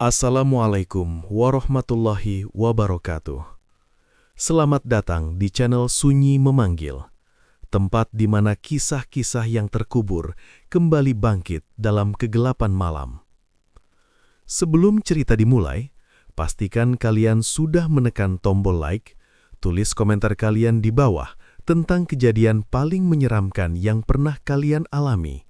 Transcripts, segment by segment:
Assalamualaikum warahmatullahi wabarakatuh. Selamat datang di channel Sunyi Memanggil, tempat di mana kisah-kisah yang terkubur kembali bangkit dalam kegelapan malam. Sebelum cerita dimulai, pastikan kalian sudah menekan tombol like, tulis komentar kalian di bawah tentang kejadian paling menyeramkan yang pernah kalian alami.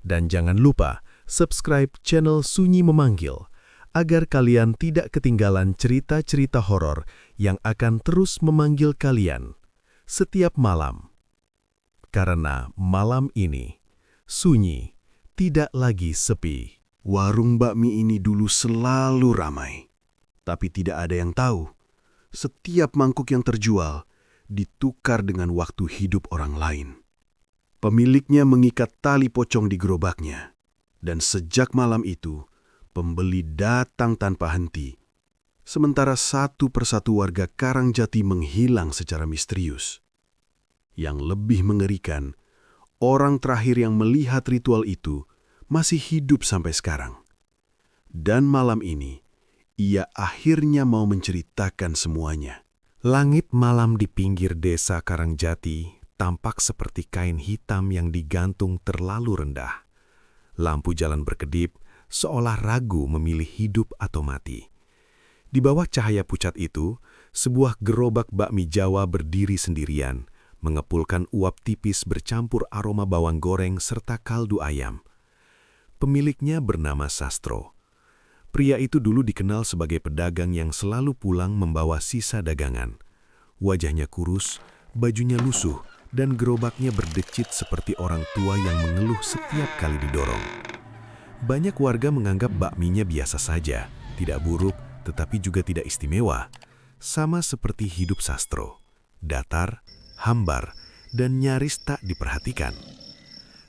Dan jangan lupa subscribe channel Sunyi Memanggil, agar kalian tidak ketinggalan cerita-cerita horor yang akan terus memanggil kalian setiap malam. Karena malam ini, sunyi, tidak lagi sepi. Warung bakmi ini dulu selalu ramai, tapi tidak ada yang tahu. Setiap mangkuk yang terjual ditukar dengan waktu hidup orang lain. Pemiliknya mengikat tali pocong di gerobaknya, dan sejak malam itu, pembeli datang tanpa henti, sementara satu persatu warga Karangjati menghilang secara misterius. Yang lebih mengerikan, orang terakhir yang melihat ritual itu masih hidup sampai sekarang. Dan malam ini, ia akhirnya mau menceritakan semuanya. Langit malam di pinggir desa Karangjati tampak seperti kain hitam yang digantung terlalu rendah. Lampu jalan berkedip, seolah ragu memilih hidup atau mati. Di bawah cahaya pucat itu, sebuah gerobak bakmi Jawa berdiri sendirian, mengepulkan uap tipis bercampur aroma bawang goreng serta kaldu ayam. Pemiliknya bernama Sastro. Pria itu dulu dikenal sebagai pedagang yang selalu pulang membawa sisa dagangan. Wajahnya kurus, bajunya lusuh, dan gerobaknya berdecit seperti orang tua yang mengeluh setiap kali didorong. Banyak warga menganggap bakminya biasa saja, tidak buruk, tetapi juga tidak istimewa. Sama seperti hidup Sastro, datar, hambar, dan nyaris tak diperhatikan.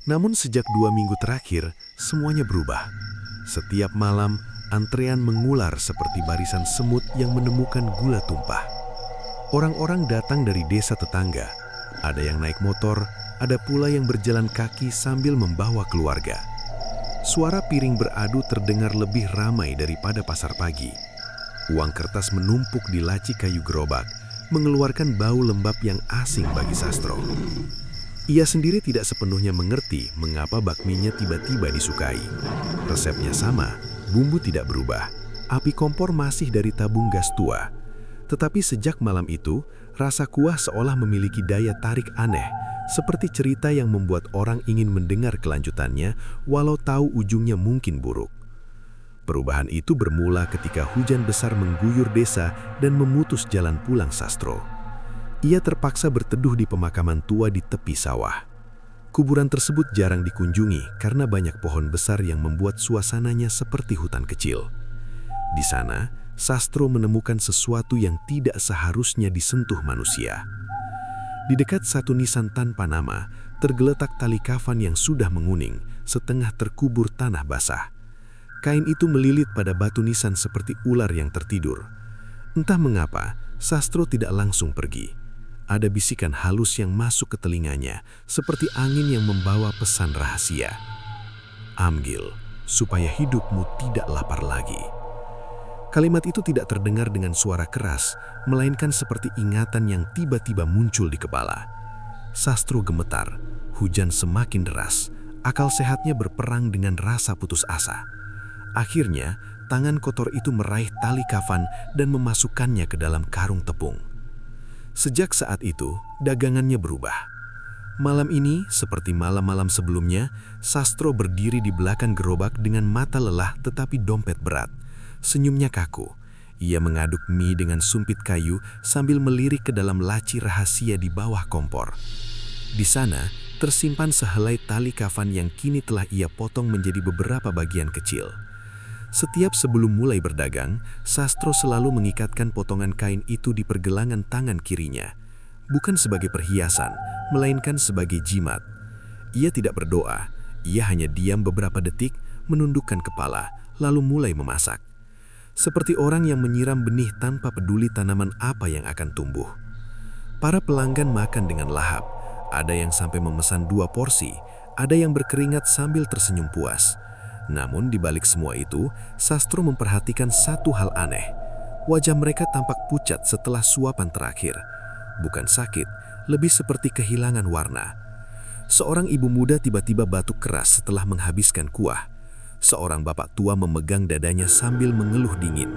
Namun sejak 2 minggu terakhir, semuanya berubah. Setiap malam, antrean mengular seperti barisan semut yang menemukan gula tumpah. Orang-orang datang dari desa tetangga. Ada yang naik motor, ada pula yang berjalan kaki sambil membawa keluarga. Suara piring beradu terdengar lebih ramai daripada pasar pagi. Uang kertas menumpuk di laci kayu gerobak, mengeluarkan bau lembab yang asing bagi Sastro. Ia sendiri tidak sepenuhnya mengerti mengapa bakminya tiba-tiba disukai. Resepnya sama, bumbu tidak berubah, api kompor masih dari tabung gas tua. Tetapi sejak malam itu, rasa kuah seolah memiliki daya tarik aneh, seperti cerita yang membuat orang ingin mendengar kelanjutannya walau tahu ujungnya mungkin buruk. Perubahan itu bermula ketika hujan besar mengguyur desa dan memutus jalan pulang Sastro. Ia terpaksa berteduh di pemakaman tua di tepi sawah. Kuburan tersebut jarang dikunjungi karena banyak pohon besar yang membuat suasananya seperti hutan kecil. Di sana, Sastro menemukan sesuatu yang tidak seharusnya disentuh manusia. Di dekat satu nisan tanpa nama, tergeletak tali kafan yang sudah menguning, setengah terkubur tanah basah. Kain itu melilit pada batu nisan seperti ular yang tertidur. Entah mengapa, Sastro tidak langsung pergi. Ada bisikan halus yang masuk ke telinganya, seperti angin yang membawa pesan rahasia. Amgil, supaya hidupmu tidak lapar lagi. Kalimat itu tidak terdengar dengan suara keras, melainkan seperti ingatan yang tiba-tiba muncul di kepala. Sastro gemetar, hujan semakin deras, akal sehatnya berperang dengan rasa putus asa. Akhirnya, tangan kotor itu meraih tali kafan dan memasukkannya ke dalam karung tepung. Sejak saat itu, dagangannya berubah. Malam ini, seperti malam-malam sebelumnya, Sastro berdiri di belakang gerobak dengan mata lelah tetapi dompet berat. Senyumnya kaku. Ia mengaduk mie dengan sumpit kayu sambil melirik ke dalam laci rahasia di bawah kompor. Di sana, tersimpan sehelai tali kafan yang kini telah ia potong menjadi beberapa bagian kecil. Setiap sebelum mulai berdagang, Sastro selalu mengikatkan potongan kain itu di pergelangan tangan kirinya. Bukan sebagai perhiasan, melainkan sebagai jimat. Ia tidak berdoa, ia hanya diam beberapa detik, menundukkan kepala, lalu mulai memasak. Seperti orang yang menyiram benih tanpa peduli tanaman apa yang akan tumbuh. Para pelanggan makan dengan lahap. Ada yang sampai memesan 2 porsi, ada yang berkeringat sambil tersenyum puas. Namun di balik semua itu, Sastro memperhatikan satu hal aneh. Wajah mereka tampak pucat setelah suapan terakhir. Bukan sakit, lebih seperti kehilangan warna. Seorang ibu muda tiba-tiba batuk keras setelah menghabiskan kuah. Seorang bapak tua memegang dadanya sambil mengeluh dingin.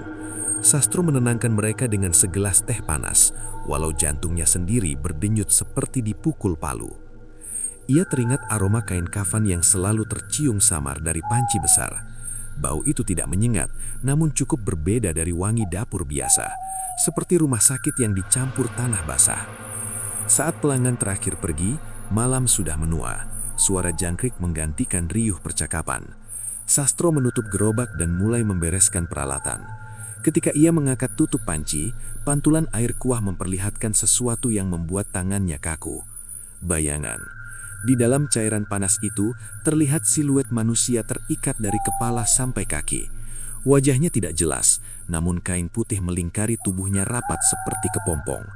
Sastro menenangkan mereka dengan segelas teh panas, walau jantungnya sendiri berdenyut seperti dipukul palu. Ia teringat aroma kain kafan yang selalu tercium samar dari panci besar. Bau itu tidak menyengat, namun cukup berbeda dari wangi dapur biasa, seperti rumah sakit yang dicampur tanah basah. Saat pelanggan terakhir pergi, malam sudah menua. Suara jangkrik menggantikan riuh percakapan. Sastro menutup gerobak dan mulai membereskan peralatan. Ketika ia mengangkat tutup panci, pantulan air kuah memperlihatkan sesuatu yang membuat tangannya kaku. Bayangan. Di dalam cairan panas itu, terlihat siluet manusia terikat dari kepala sampai kaki. Wajahnya tidak jelas, namun kain putih melingkari tubuhnya rapat seperti kepompong.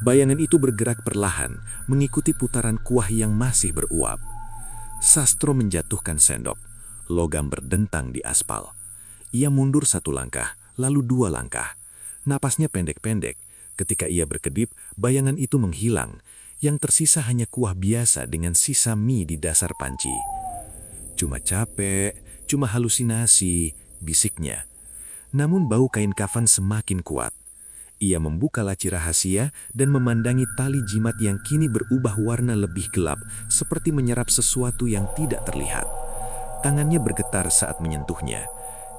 Bayangan itu bergerak perlahan, mengikuti putaran kuah yang masih beruap. Sastro menjatuhkan sendok. Logam berdentang di aspal. Ia mundur satu langkah, lalu dua langkah. Napasnya pendek-pendek. Ketika ia berkedip, bayangan itu menghilang. Yang tersisa hanya kuah biasa dengan sisa mie di dasar panci. Cuma capek, cuma halusinasi, bisiknya. Namun bau kain kafan semakin kuat. Ia membuka laci rahasia dan memandangi tali jimat yang kini berubah warna lebih gelap, seperti menyerap sesuatu yang tidak terlihat. Tangannya bergetar saat menyentuhnya.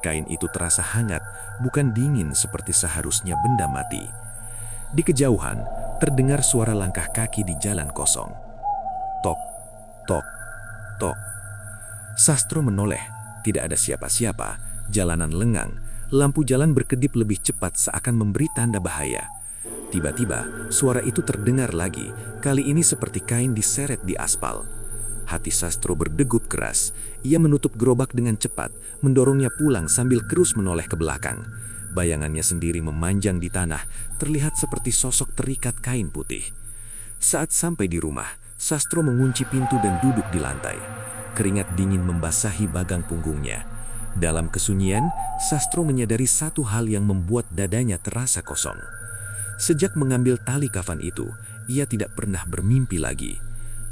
Kain itu terasa hangat, bukan dingin seperti seharusnya benda mati. Di kejauhan, terdengar suara langkah kaki di jalan kosong. Tok, tok, tok. Sastro menoleh, tidak ada siapa-siapa, jalanan lengang, lampu jalan berkedip lebih cepat seakan memberi tanda bahaya. Tiba-tiba, suara itu terdengar lagi, kali ini seperti kain diseret di aspal. Hati Sastro berdegup keras, ia menutup gerobak dengan cepat, mendorongnya pulang sambil terus menoleh ke belakang. Bayangannya sendiri memanjang di tanah, terlihat seperti sosok terikat kain putih. Saat sampai di rumah, Sastro mengunci pintu dan duduk di lantai. Keringat dingin membasahi bagang punggungnya. Dalam kesunyian, Sastro menyadari satu hal yang membuat dadanya terasa kosong. Sejak mengambil tali kafan itu, ia tidak pernah bermimpi lagi.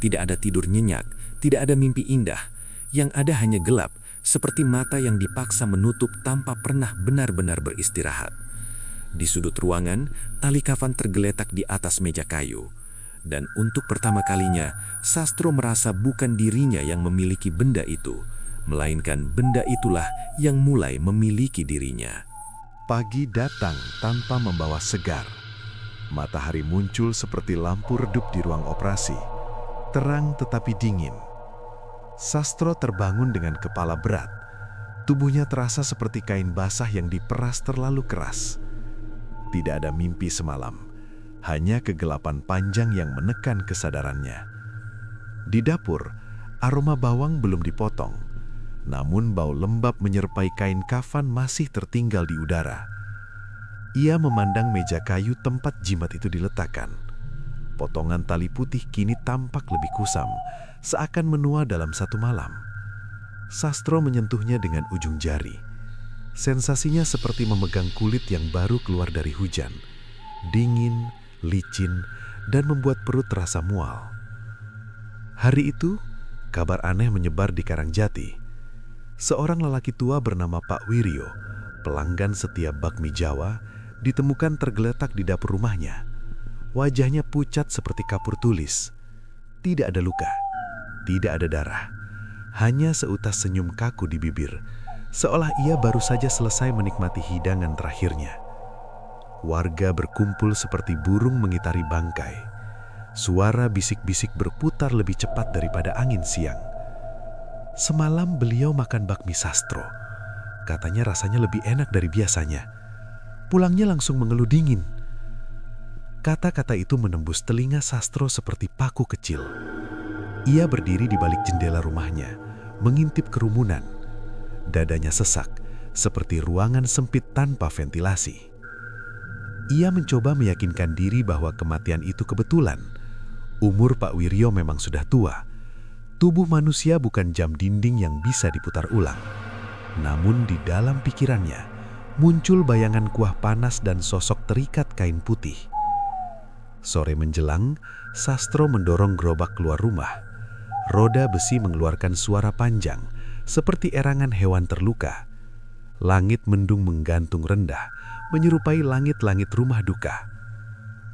Tidak ada tidur nyenyak, tidak ada mimpi indah. Yang ada hanya gelap, seperti mata yang dipaksa menutup tanpa pernah benar-benar beristirahat. Di sudut ruangan, tali kafan tergeletak di atas meja kayu. Dan untuk pertama kalinya, Sastro merasa bukan dirinya yang memiliki benda itu, melainkan benda itulah yang mulai memiliki dirinya. Pagi datang tanpa membawa segar. Matahari muncul seperti lampu redup di ruang operasi. Terang tetapi dingin. Sastro terbangun dengan kepala berat. Tubuhnya terasa seperti kain basah yang diperas terlalu keras. Tidak ada mimpi semalam, hanya kegelapan panjang yang menekan kesadarannya. Di dapur, aroma bawang belum dipotong, namun bau lembab menyerupai kain kafan masih tertinggal di udara. Ia memandang meja kayu tempat jimat itu diletakkan. Potongan tali putih kini tampak lebih kusam, seakan menua dalam satu malam. Sastro menyentuhnya dengan ujung jari. Sensasinya seperti memegang kulit yang baru keluar dari hujan. Dingin, licin, dan membuat perut terasa mual. Hari itu, kabar aneh menyebar di Karangjati. Seorang lelaki tua bernama Pak Wiryo, pelanggan setiap bakmi Jawa, ditemukan tergeletak di dapur rumahnya. Wajahnya pucat seperti kapur tulis. Tidak ada luka, tidak ada darah. Hanya seutas senyum kaku di bibir, seolah ia baru saja selesai menikmati hidangan terakhirnya. Warga berkumpul seperti burung mengitari bangkai. Suara bisik-bisik berputar lebih cepat daripada angin siang. Semalam beliau makan bakmi Sastro. Katanya rasanya lebih enak dari biasanya. Pulangnya langsung mengeluh dingin. Kata-kata itu menembus telinga Sastro seperti paku kecil. Ia berdiri di balik jendela rumahnya, mengintip kerumunan. Dadanya sesak, seperti ruangan sempit tanpa ventilasi. Ia mencoba meyakinkan diri bahwa kematian itu kebetulan. Umur Pak Wiryo memang sudah tua. Tubuh manusia bukan jam dinding yang bisa diputar ulang. Namun di dalam pikirannya muncul bayangan kuah panas dan sosok terikat kain putih. Sore menjelang, Sastro mendorong gerobak keluar rumah. Roda besi mengeluarkan suara panjang, seperti erangan hewan terluka. Langit mendung menggantung rendah, menyerupai langit-langit rumah duka.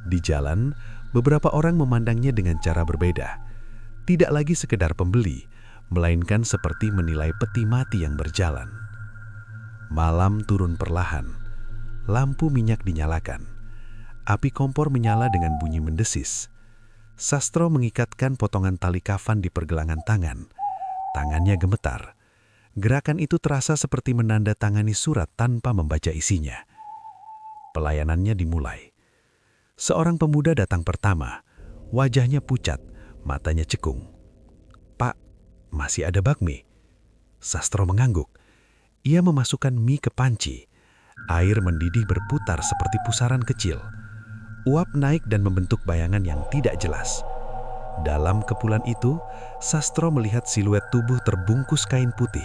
Di jalan, beberapa orang memandangnya dengan cara berbeda. Tidak lagi sekedar pembeli, melainkan seperti menilai peti mati yang berjalan. Malam turun perlahan. Lampu minyak dinyalakan. Api kompor menyala dengan bunyi mendesis. Sastro mengikatkan potongan tali kafan di pergelangan tangan. Tangannya gemetar. Gerakan itu terasa seperti menandatangani surat tanpa membaca isinya. Pelayanannya dimulai. Seorang pemuda datang pertama. Wajahnya pucat, matanya cekung. "Pak, masih ada bakmi?" Sastro mengangguk. Ia memasukkan mie ke panci. Air mendidih berputar seperti pusaran kecil. Uap naik dan membentuk bayangan yang tidak jelas. Dalam kepulan itu, Sastro melihat siluet tubuh terbungkus kain putih,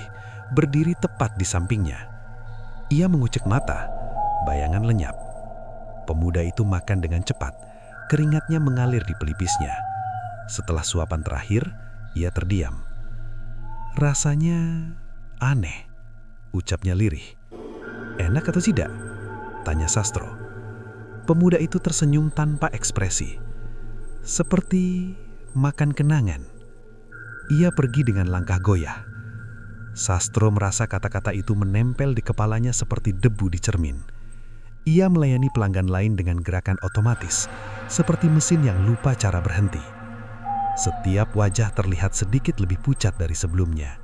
berdiri tepat di sampingnya. Ia mengucek mata, bayangan lenyap. Pemuda itu makan dengan cepat, keringatnya mengalir di pelipisnya. Setelah suapan terakhir, ia terdiam. "Rasanya aneh," ucapnya lirih. "Enak atau tidak?" tanya Sastro. Pemuda itu tersenyum tanpa ekspresi. "Seperti makan kenangan." Ia pergi dengan langkah goyah. Sastro merasa kata-kata itu menempel di kepalanya seperti debu di cermin. Ia melayani pelanggan lain dengan gerakan otomatis, seperti mesin yang lupa cara berhenti. Setiap wajah terlihat sedikit lebih pucat dari sebelumnya.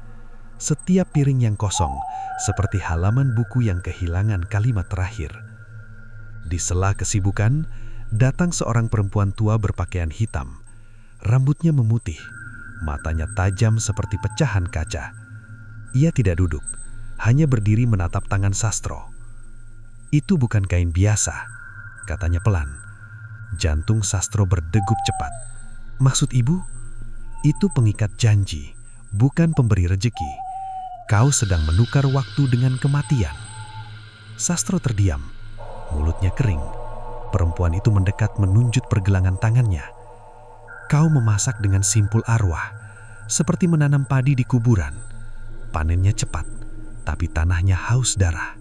Setiap piring yang kosong, seperti halaman buku yang kehilangan kalimat terakhir. Di sela kesibukan, datang seorang perempuan tua berpakaian hitam. Rambutnya memutih, matanya tajam seperti pecahan kaca. Ia tidak duduk, hanya berdiri menatap tangan Sastro. "Itu bukan kain biasa," katanya pelan. Jantung Sastro berdegup cepat. "Maksud ibu?" "Itu pengikat janji, bukan pemberi rejeki. Kau sedang menukar waktu dengan kematian." Sastro terdiam, mulutnya kering. Perempuan itu mendekat menunjuk pergelangan tangannya. "Kau memasak dengan simpul arwah, seperti menanam padi di kuburan. Panennya cepat, tapi tanahnya haus darah."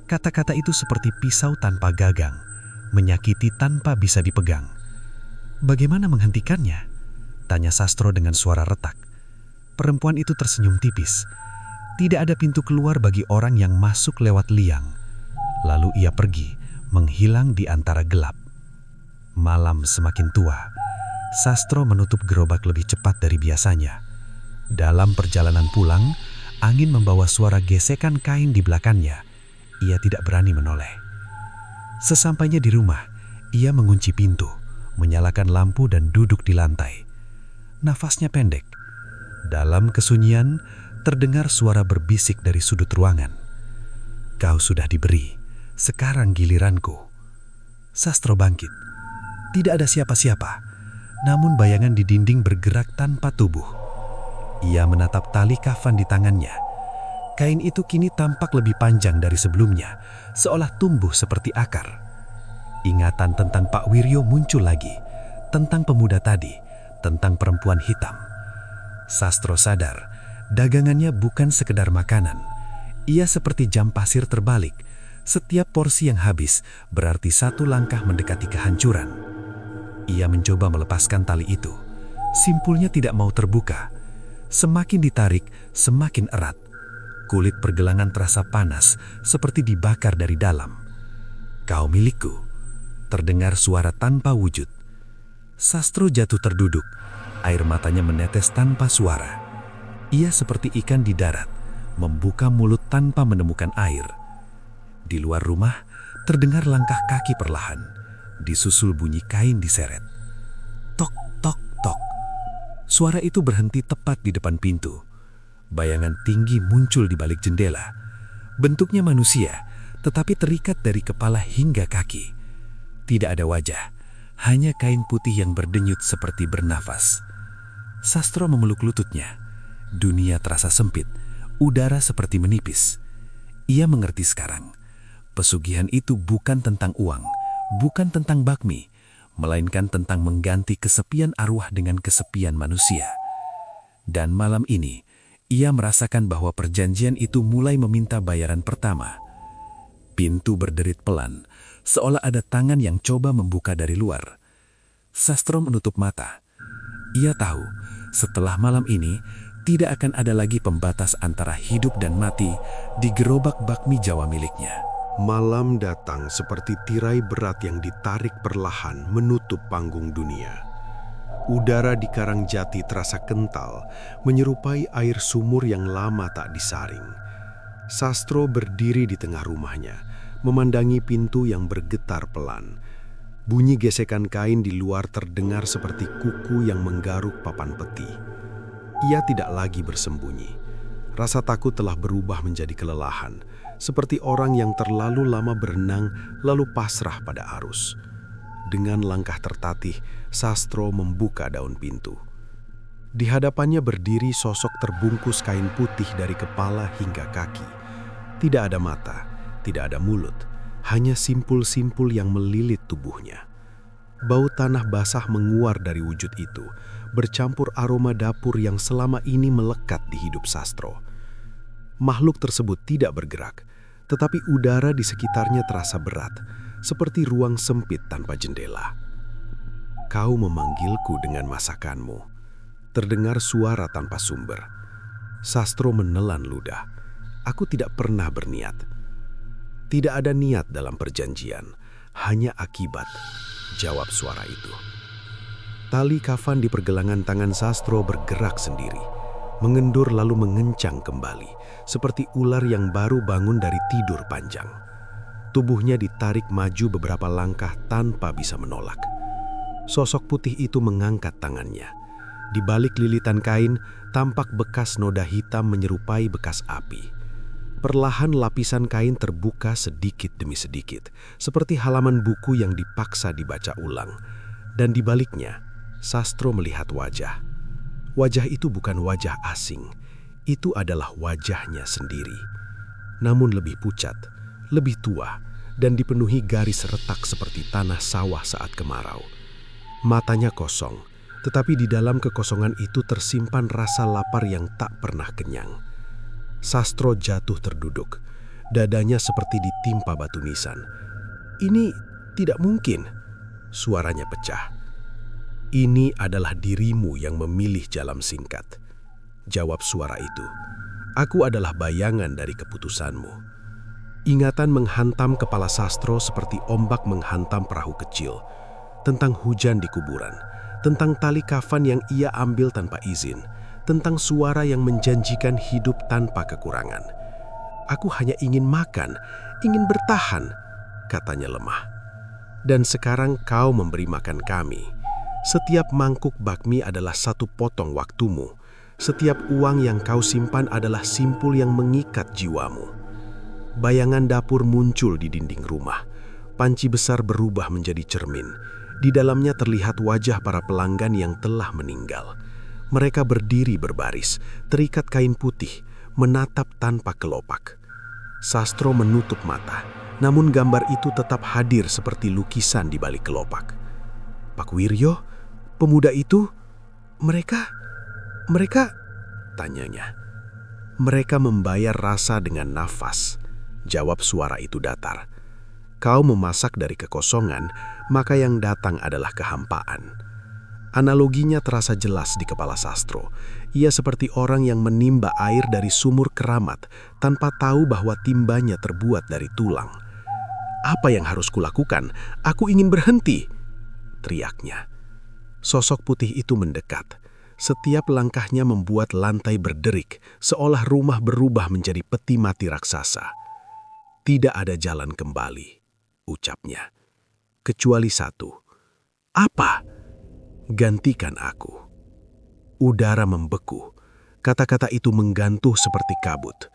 Kata-kata itu seperti pisau tanpa gagang, menyakiti tanpa bisa dipegang. "Bagaimana menghentikannya?" tanya Sastro dengan suara retak. Perempuan itu tersenyum tipis. Tidak ada pintu keluar bagi orang yang masuk lewat liang. Lalu ia pergi, menghilang di antara gelap. Malam semakin tua. Sastro menutup gerobak lebih cepat dari biasanya. Dalam perjalanan pulang, angin membawa suara gesekan kain di belakangnya. Ia tidak berani menoleh. Sesampainya di rumah, ia mengunci pintu, menyalakan lampu dan duduk di lantai. Nafasnya pendek. Dalam kesunyian, terdengar suara berbisik dari sudut ruangan. "Kau sudah diberi, sekarang giliranku." Sastro bangkit. Tidak ada siapa-siapa, namun bayangan di dinding bergerak tanpa tubuh. Ia menatap tali kafan di tangannya. Kain itu kini tampak lebih panjang dari sebelumnya, seolah tumbuh seperti akar. Ingatan tentang Pak Wiryo muncul lagi, tentang pemuda tadi, tentang perempuan hitam. Sastro sadar, dagangannya bukan sekedar makanan. Ia seperti jam pasir terbalik. Setiap porsi yang habis berarti satu langkah mendekati kehancuran. Ia mencoba melepaskan tali itu. Simpulnya tidak mau terbuka. Semakin ditarik, semakin erat. Kulit pergelangan terasa panas, seperti dibakar dari dalam. "Kau milikku," terdengar suara tanpa wujud. Sastro jatuh terduduk, air matanya menetes tanpa suara. Ia seperti ikan di darat, membuka mulut tanpa menemukan air. Di luar rumah, terdengar langkah kaki perlahan, disusul bunyi kain diseret. Tok, tok, tok. Suara itu berhenti tepat di depan pintu. Bayangan tinggi muncul di balik jendela. Bentuknya manusia, tetapi terikat dari kepala hingga kaki. Tidak ada wajah, hanya kain putih yang berdenyut seperti bernafas. Sastro memeluk lututnya. Dunia terasa sempit, Udara seperti menipis. Ia mengerti sekarang. Pesugihan itu bukan tentang uang, bukan tentang bakmi, melainkan tentang mengganti kesepian arwah dengan kesepian manusia. Dan malam ini, ia merasakan bahwa perjanjian itu mulai meminta bayaran pertama. Pintu berderit pelan, seolah ada tangan yang coba membuka dari luar. Sastro menutup mata. Ia tahu, setelah malam ini, tidak akan ada lagi pembatas antara hidup dan mati di gerobak bakmi Jawa miliknya. Malam datang seperti tirai berat yang ditarik perlahan menutup panggung dunia. Udara di Karangjati terasa kental, menyerupai air sumur yang lama tak disaring. Sastro berdiri di tengah rumahnya, memandangi pintu yang bergetar pelan. Bunyi gesekan kain di luar terdengar seperti kuku yang menggaruk papan peti. Ia tidak lagi bersembunyi. Rasa takut telah berubah menjadi kelelahan, seperti orang yang terlalu lama berenang lalu pasrah pada arus. Dengan langkah tertatih, Sastro membuka daun pintu. Di hadapannya berdiri sosok terbungkus kain putih dari kepala hingga kaki. Tidak ada mata, tidak ada mulut, hanya simpul-simpul yang melilit tubuhnya. Bau tanah basah menguar dari wujud itu, bercampur aroma dapur yang selama ini melekat di hidup Sastro. Makhluk tersebut tidak bergerak, tetapi udara di sekitarnya terasa berat, seperti ruang sempit tanpa jendela. Kau memanggilku dengan masakanmu. Terdengar suara tanpa sumber. Sastro menelan ludah. Aku tidak pernah berniat. Tidak ada niat dalam perjanjian, hanya akibat, jawab suara itu. Tali kafan di pergelangan tangan Sastro bergerak sendiri, mengendur lalu mengencang kembali, seperti ular yang baru bangun dari tidur panjang. Tubuhnya ditarik maju beberapa langkah tanpa bisa menolak. Sosok putih itu mengangkat tangannya. Di balik lilitan kain, tampak bekas noda hitam menyerupai bekas api. Perlahan lapisan kain terbuka sedikit demi sedikit, seperti halaman buku yang dipaksa dibaca ulang. Dan di baliknya, Sastro melihat wajah. Wajah itu bukan wajah asing, itu adalah wajahnya sendiri. Namun lebih pucat, lebih tua, dan dipenuhi garis retak seperti tanah sawah saat kemarau. Matanya kosong, tetapi di dalam kekosongan itu tersimpan rasa lapar yang tak pernah kenyang. Sastro jatuh terduduk, dadanya seperti ditimpa batu nisan. Ini tidak mungkin, suaranya pecah. Ini adalah dirimu yang memilih jalan singkat, jawab suara itu. Aku adalah bayangan dari keputusanmu. Ingatan menghantam kepala Sastro seperti ombak menghantam perahu kecil, tentang hujan di kuburan, tentang tali kafan yang ia ambil tanpa izin, tentang suara yang menjanjikan hidup tanpa kekurangan. Aku hanya ingin makan, ingin bertahan, katanya lemah. Dan sekarang kau memberi makan kami. Setiap mangkuk bakmi adalah satu potong waktumu. Setiap uang yang kau simpan adalah simpul yang mengikat jiwamu. Bayangan dapur muncul di dinding rumah. Panci besar berubah menjadi cermin. Di dalamnya terlihat wajah para pelanggan yang telah meninggal. Mereka berdiri berbaris, terikat kain putih, menatap tanpa kelopak. Sastro menutup mata, namun gambar itu tetap hadir seperti lukisan di balik kelopak. Pak Wiryo? Pemuda itu, mereka, tanyanya. Mereka membayar rasa dengan nafas, jawab suara itu datar. Kau memasak dari kekosongan, maka yang datang adalah kehampaan. Analoginya terasa jelas di kepala Sastro. Ia seperti orang yang menimba air dari sumur keramat tanpa tahu bahwa timbanya terbuat dari tulang. Apa yang harus kulakukan? Aku ingin berhenti, teriaknya. Sosok putih itu mendekat. Setiap langkahnya membuat lantai berderik, seolah rumah berubah menjadi peti mati raksasa. Tidak ada jalan kembali, ucapnya. Kecuali satu. Apa? Gantikan aku. Udara membeku. Kata-kata itu menggantung seperti kabut.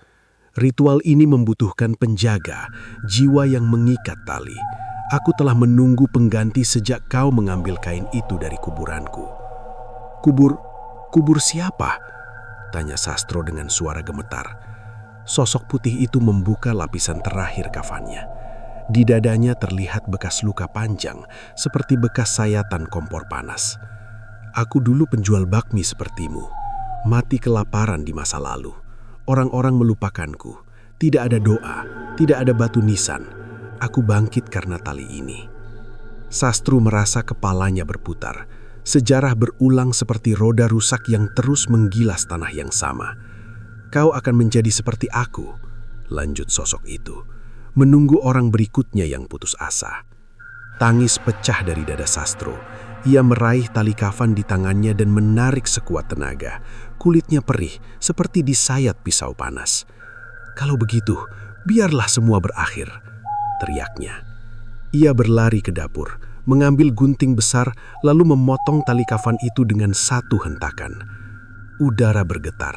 Ritual ini membutuhkan penjaga, jiwa yang mengikat tali. Aku telah menunggu pengganti sejak kau mengambil kain itu dari kuburanku. Kubur siapa? Tanya Sastro dengan suara gemetar. Sosok putih itu membuka lapisan terakhir kafannya. Di dadanya terlihat bekas luka panjang, seperti bekas sayatan kompor panas. Aku dulu penjual bakmi sepertimu, mati kelaparan di masa lalu. Orang-orang melupakanku, tidak ada doa, tidak ada batu nisan. Aku bangkit karena tali ini. Sastro merasa kepalanya berputar. Sejarah berulang seperti roda rusak yang terus menggilas tanah yang sama. Kau akan menjadi seperti aku, lanjut sosok itu, menunggu orang berikutnya yang putus asa. Tangis pecah dari dada Sastro. Ia meraih tali kafan di tangannya dan menarik sekuat tenaga. Kulitnya perih, seperti disayat pisau panas. Kalau begitu, biarlah semua berakhir, teriaknya. Ia berlari ke dapur, mengambil gunting besar, lalu memotong tali kafan itu dengan satu hentakan. Udara bergetar,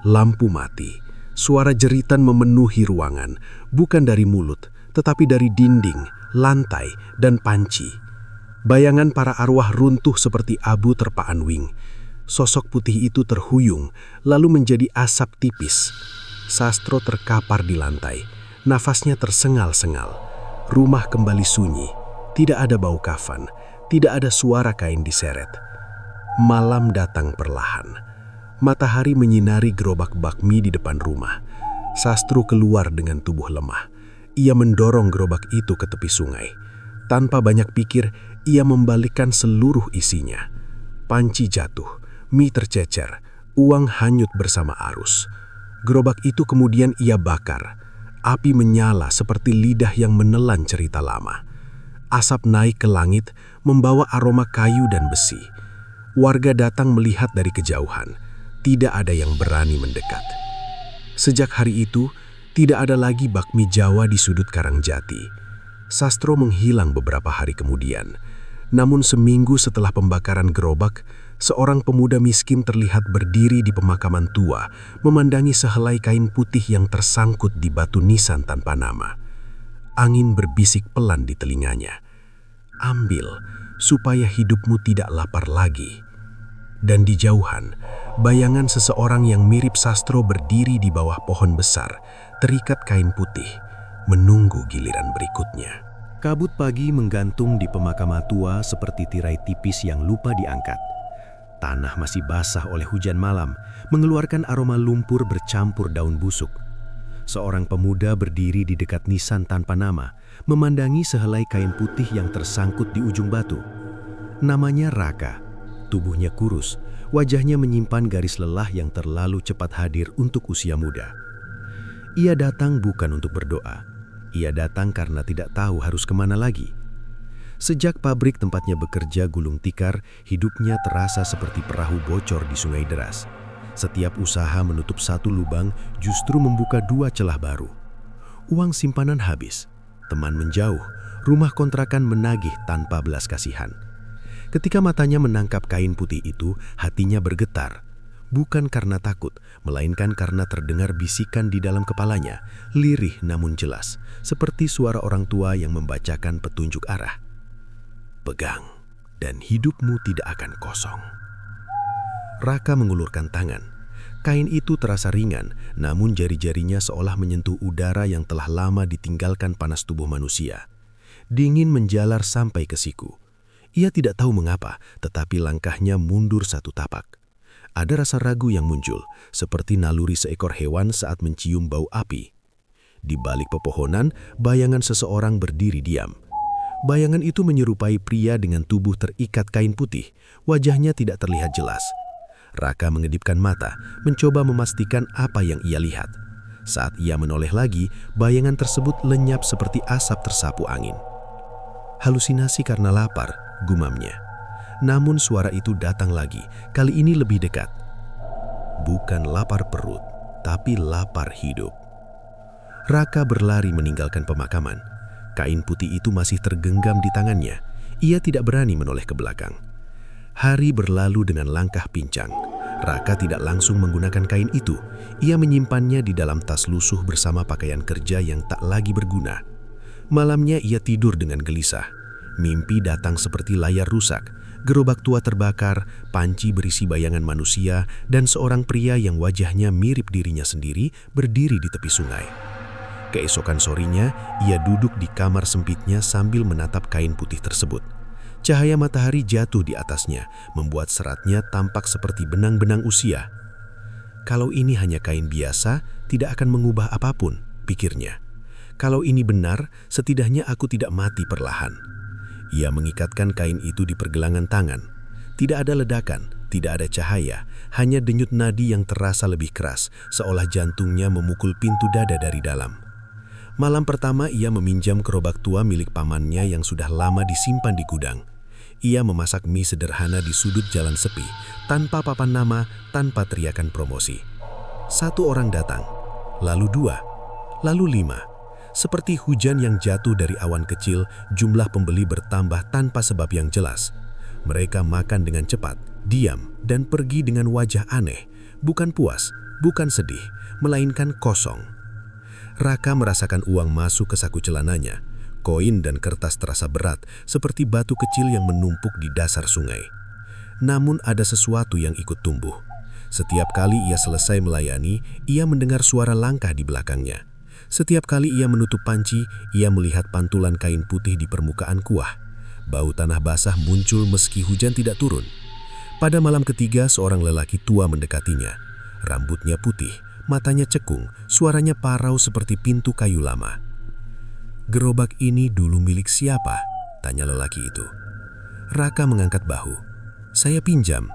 lampu mati, suara jeritan memenuhi ruangan, bukan dari mulut, tetapi dari dinding, lantai, dan panci. Bayangan para arwah runtuh seperti abu terpaan wing. Sosok putih itu terhuyung, lalu menjadi asap tipis. Sastro terkapar di lantai, nafasnya tersengal-sengal. Rumah kembali sunyi, tidak ada bau kafan, tidak ada suara kain diseret. Malam datang perlahan. Matahari menyinari gerobak bakmi di depan rumah. Sastro keluar dengan tubuh lemah. Ia mendorong gerobak itu ke tepi sungai. Tanpa banyak pikir, ia membalikkan seluruh isinya. Panci jatuh, mie tercecer, uang hanyut bersama arus. Gerobak itu kemudian ia bakar. Api menyala seperti lidah yang menelan cerita lama. Asap naik ke langit, membawa aroma kayu dan besi. Warga datang melihat dari kejauhan. Tidak ada yang berani mendekat. Sejak hari itu, tidak ada lagi bakmi Jawa di sudut Karangjati. Sastro menghilang beberapa hari kemudian. Namun seminggu setelah pembakaran gerobak, seorang pemuda miskin terlihat berdiri di pemakaman tua, memandangi sehelai kain putih yang tersangkut di batu nisan tanpa nama. Angin berbisik pelan di telinganya. Ambil, supaya hidupmu tidak lapar lagi. Dan di jauhan, bayangan seseorang yang mirip Sastro berdiri di bawah pohon besar, terikat kain putih, menunggu giliran berikutnya. Kabut pagi menggantung di pemakaman tua seperti tirai tipis yang lupa diangkat. Tanah masih basah oleh hujan malam, mengeluarkan aroma lumpur bercampur daun busuk. Seorang pemuda berdiri di dekat nisan tanpa nama, memandangi sehelai kain putih yang tersangkut di ujung batu. Namanya Raka. Tubuhnya kurus, wajahnya menyimpan garis lelah yang terlalu cepat hadir untuk usia muda. Ia datang bukan untuk berdoa. Ia datang karena tidak tahu harus kemana lagi. Sejak pabrik tempatnya bekerja gulung tikar, hidupnya terasa seperti perahu bocor di sungai deras. Setiap usaha menutup satu lubang justru membuka dua celah baru. Uang simpanan habis, teman menjauh, rumah kontrakan menagih tanpa belas kasihan. Ketika matanya menangkap kain putih itu, hatinya bergetar. Bukan karena takut, melainkan karena terdengar bisikan di dalam kepalanya, lirih namun jelas, seperti suara orang tua yang membacakan petunjuk arah. Pegang, dan hidupmu tidak akan kosong. Raka mengulurkan tangan. Kain itu terasa ringan, namun jari-jarinya seolah menyentuh udara yang telah lama ditinggalkan panas tubuh manusia. Dingin menjalar sampai ke siku. Ia tidak tahu mengapa, tetapi langkahnya mundur satu tapak. Ada rasa ragu yang muncul, seperti naluri seekor hewan saat mencium bau api. Di balik pepohonan, bayangan seseorang berdiri diam. Bayangan itu menyerupai pria dengan tubuh terikat kain putih. Wajahnya tidak terlihat jelas. Raka mengedipkan mata, mencoba memastikan apa yang ia lihat. Saat ia menoleh lagi, bayangan tersebut lenyap seperti asap tersapu angin. Halusinasi karena lapar, gumamnya. Namun suara itu datang lagi, kali ini lebih dekat. Bukan lapar perut, tapi lapar hidup. Raka berlari meninggalkan pemakaman. Kain putih itu masih tergenggam di tangannya. Ia tidak berani menoleh ke belakang. Hari berlalu dengan langkah pincang. Raka tidak langsung menggunakan kain itu. Ia menyimpannya di dalam tas lusuh bersama pakaian kerja yang tak lagi berguna. Malamnya ia tidur dengan gelisah. Mimpi datang seperti layar rusak. Gerobak tua terbakar, panci berisi bayangan manusia, dan seorang pria yang wajahnya mirip dirinya sendiri berdiri di tepi sungai. Keesokan sorinya, ia duduk di kamar sempitnya sambil menatap kain putih tersebut. Cahaya matahari jatuh di atasnya, membuat seratnya tampak seperti benang-benang usia. Kalau ini hanya kain biasa, tidak akan mengubah apapun, pikirnya. Kalau ini benar, setidaknya aku tidak mati perlahan. Ia mengikatkan kain itu di pergelangan tangan. Tidak ada ledakan, tidak ada cahaya, hanya denyut nadi yang terasa lebih keras, seolah jantungnya memukul pintu dada dari dalam. Malam pertama ia meminjam gerobak tua milik pamannya yang sudah lama disimpan di gudang. Ia memasak mie sederhana di sudut jalan sepi, tanpa papan nama, tanpa teriakan promosi. 1 orang datang, lalu 2, lalu 5. Seperti hujan yang jatuh dari awan kecil, jumlah pembeli bertambah tanpa sebab yang jelas. Mereka makan dengan cepat, diam, dan pergi dengan wajah aneh. Bukan puas, bukan sedih, melainkan kosong. Raka merasakan uang masuk ke saku celananya. Koin dan kertas terasa berat, seperti batu kecil yang menumpuk di dasar sungai. Namun ada sesuatu yang ikut tumbuh. Setiap kali ia selesai melayani, ia mendengar suara langkah di belakangnya. Setiap kali ia menutup panci, ia melihat pantulan kain putih di permukaan kuah. Bau tanah basah muncul meski hujan tidak turun. Pada malam ketiga, seorang lelaki tua mendekatinya. Rambutnya putih, matanya cekung, suaranya parau seperti pintu kayu lama. "Gerobak ini dulu milik siapa?" tanya lelaki itu. Raka mengangkat bahu. "Saya pinjam."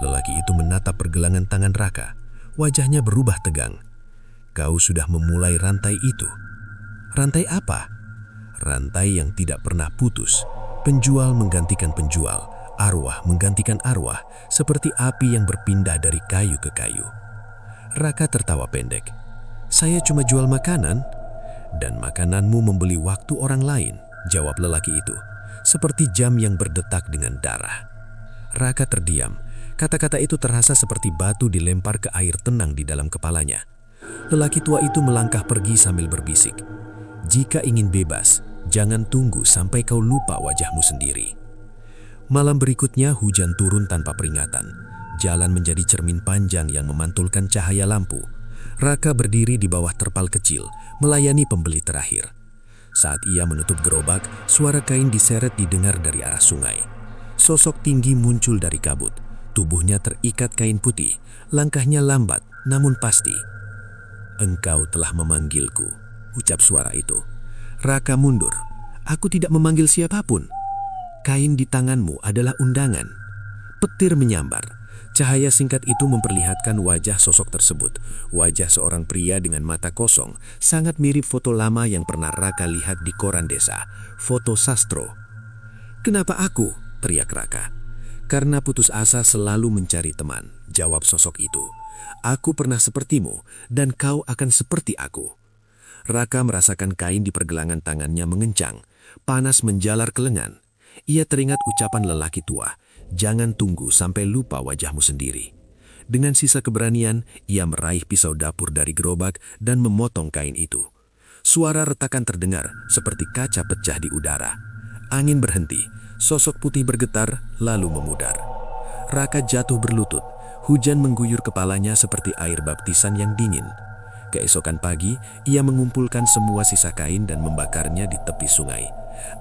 Lelaki itu menatap pergelangan tangan Raka. Wajahnya berubah tegang. "Kau sudah memulai rantai itu." "Rantai apa?" "Rantai yang tidak pernah putus. Penjual menggantikan penjual, arwah menggantikan arwah, seperti api yang berpindah dari kayu ke kayu." Raka tertawa pendek. "Saya cuma jual makanan." "Dan makananmu membeli waktu orang lain," jawab lelaki itu, seperti jam yang berdetak dengan darah. Raka terdiam. Kata-kata itu terasa seperti batu dilempar ke air tenang di dalam kepalanya. Lelaki tua itu melangkah pergi sambil berbisik, "Jika ingin bebas, jangan tunggu sampai kau lupa wajahmu sendiri." Malam berikutnya hujan turun tanpa peringatan. Jalan menjadi cermin panjang yang memantulkan cahaya lampu. Raka berdiri di bawah terpal kecil, melayani pembeli terakhir. Saat ia menutup gerobak, suara kain diseret didengar dari arah sungai. Sosok tinggi muncul dari kabut. Tubuhnya terikat kain putih. Langkahnya lambat, namun pasti. "Engkau telah memanggilku," ucap suara itu. Raka mundur. "Aku tidak memanggil siapapun." "Kain di tanganmu adalah undangan." Petir menyambar. Cahaya singkat itu memperlihatkan wajah sosok tersebut. Wajah seorang pria dengan mata kosong, sangat mirip foto lama yang pernah Raka lihat di koran desa, foto Sastro. "Kenapa aku?" teriak Raka. "Karena putus asa selalu mencari teman," jawab sosok itu. "Aku pernah sepertimu, dan kau akan seperti aku." Raka merasakan kain di pergelangan tangannya mengencang, panas menjalar ke lengan. Ia teringat ucapan lelaki tua, "Jangan tunggu sampai lupa wajahmu sendiri." Dengan sisa keberanian, ia meraih pisau dapur dari gerobak dan memotong kain itu. Suara retakan terdengar seperti kaca pecah di udara. Angin berhenti, sosok putih bergetar lalu memudar. Raka jatuh berlutut, hujan mengguyur kepalanya seperti air baptisan yang dingin. Keesokan pagi, ia mengumpulkan semua sisa kain dan membakarnya di tepi sungai.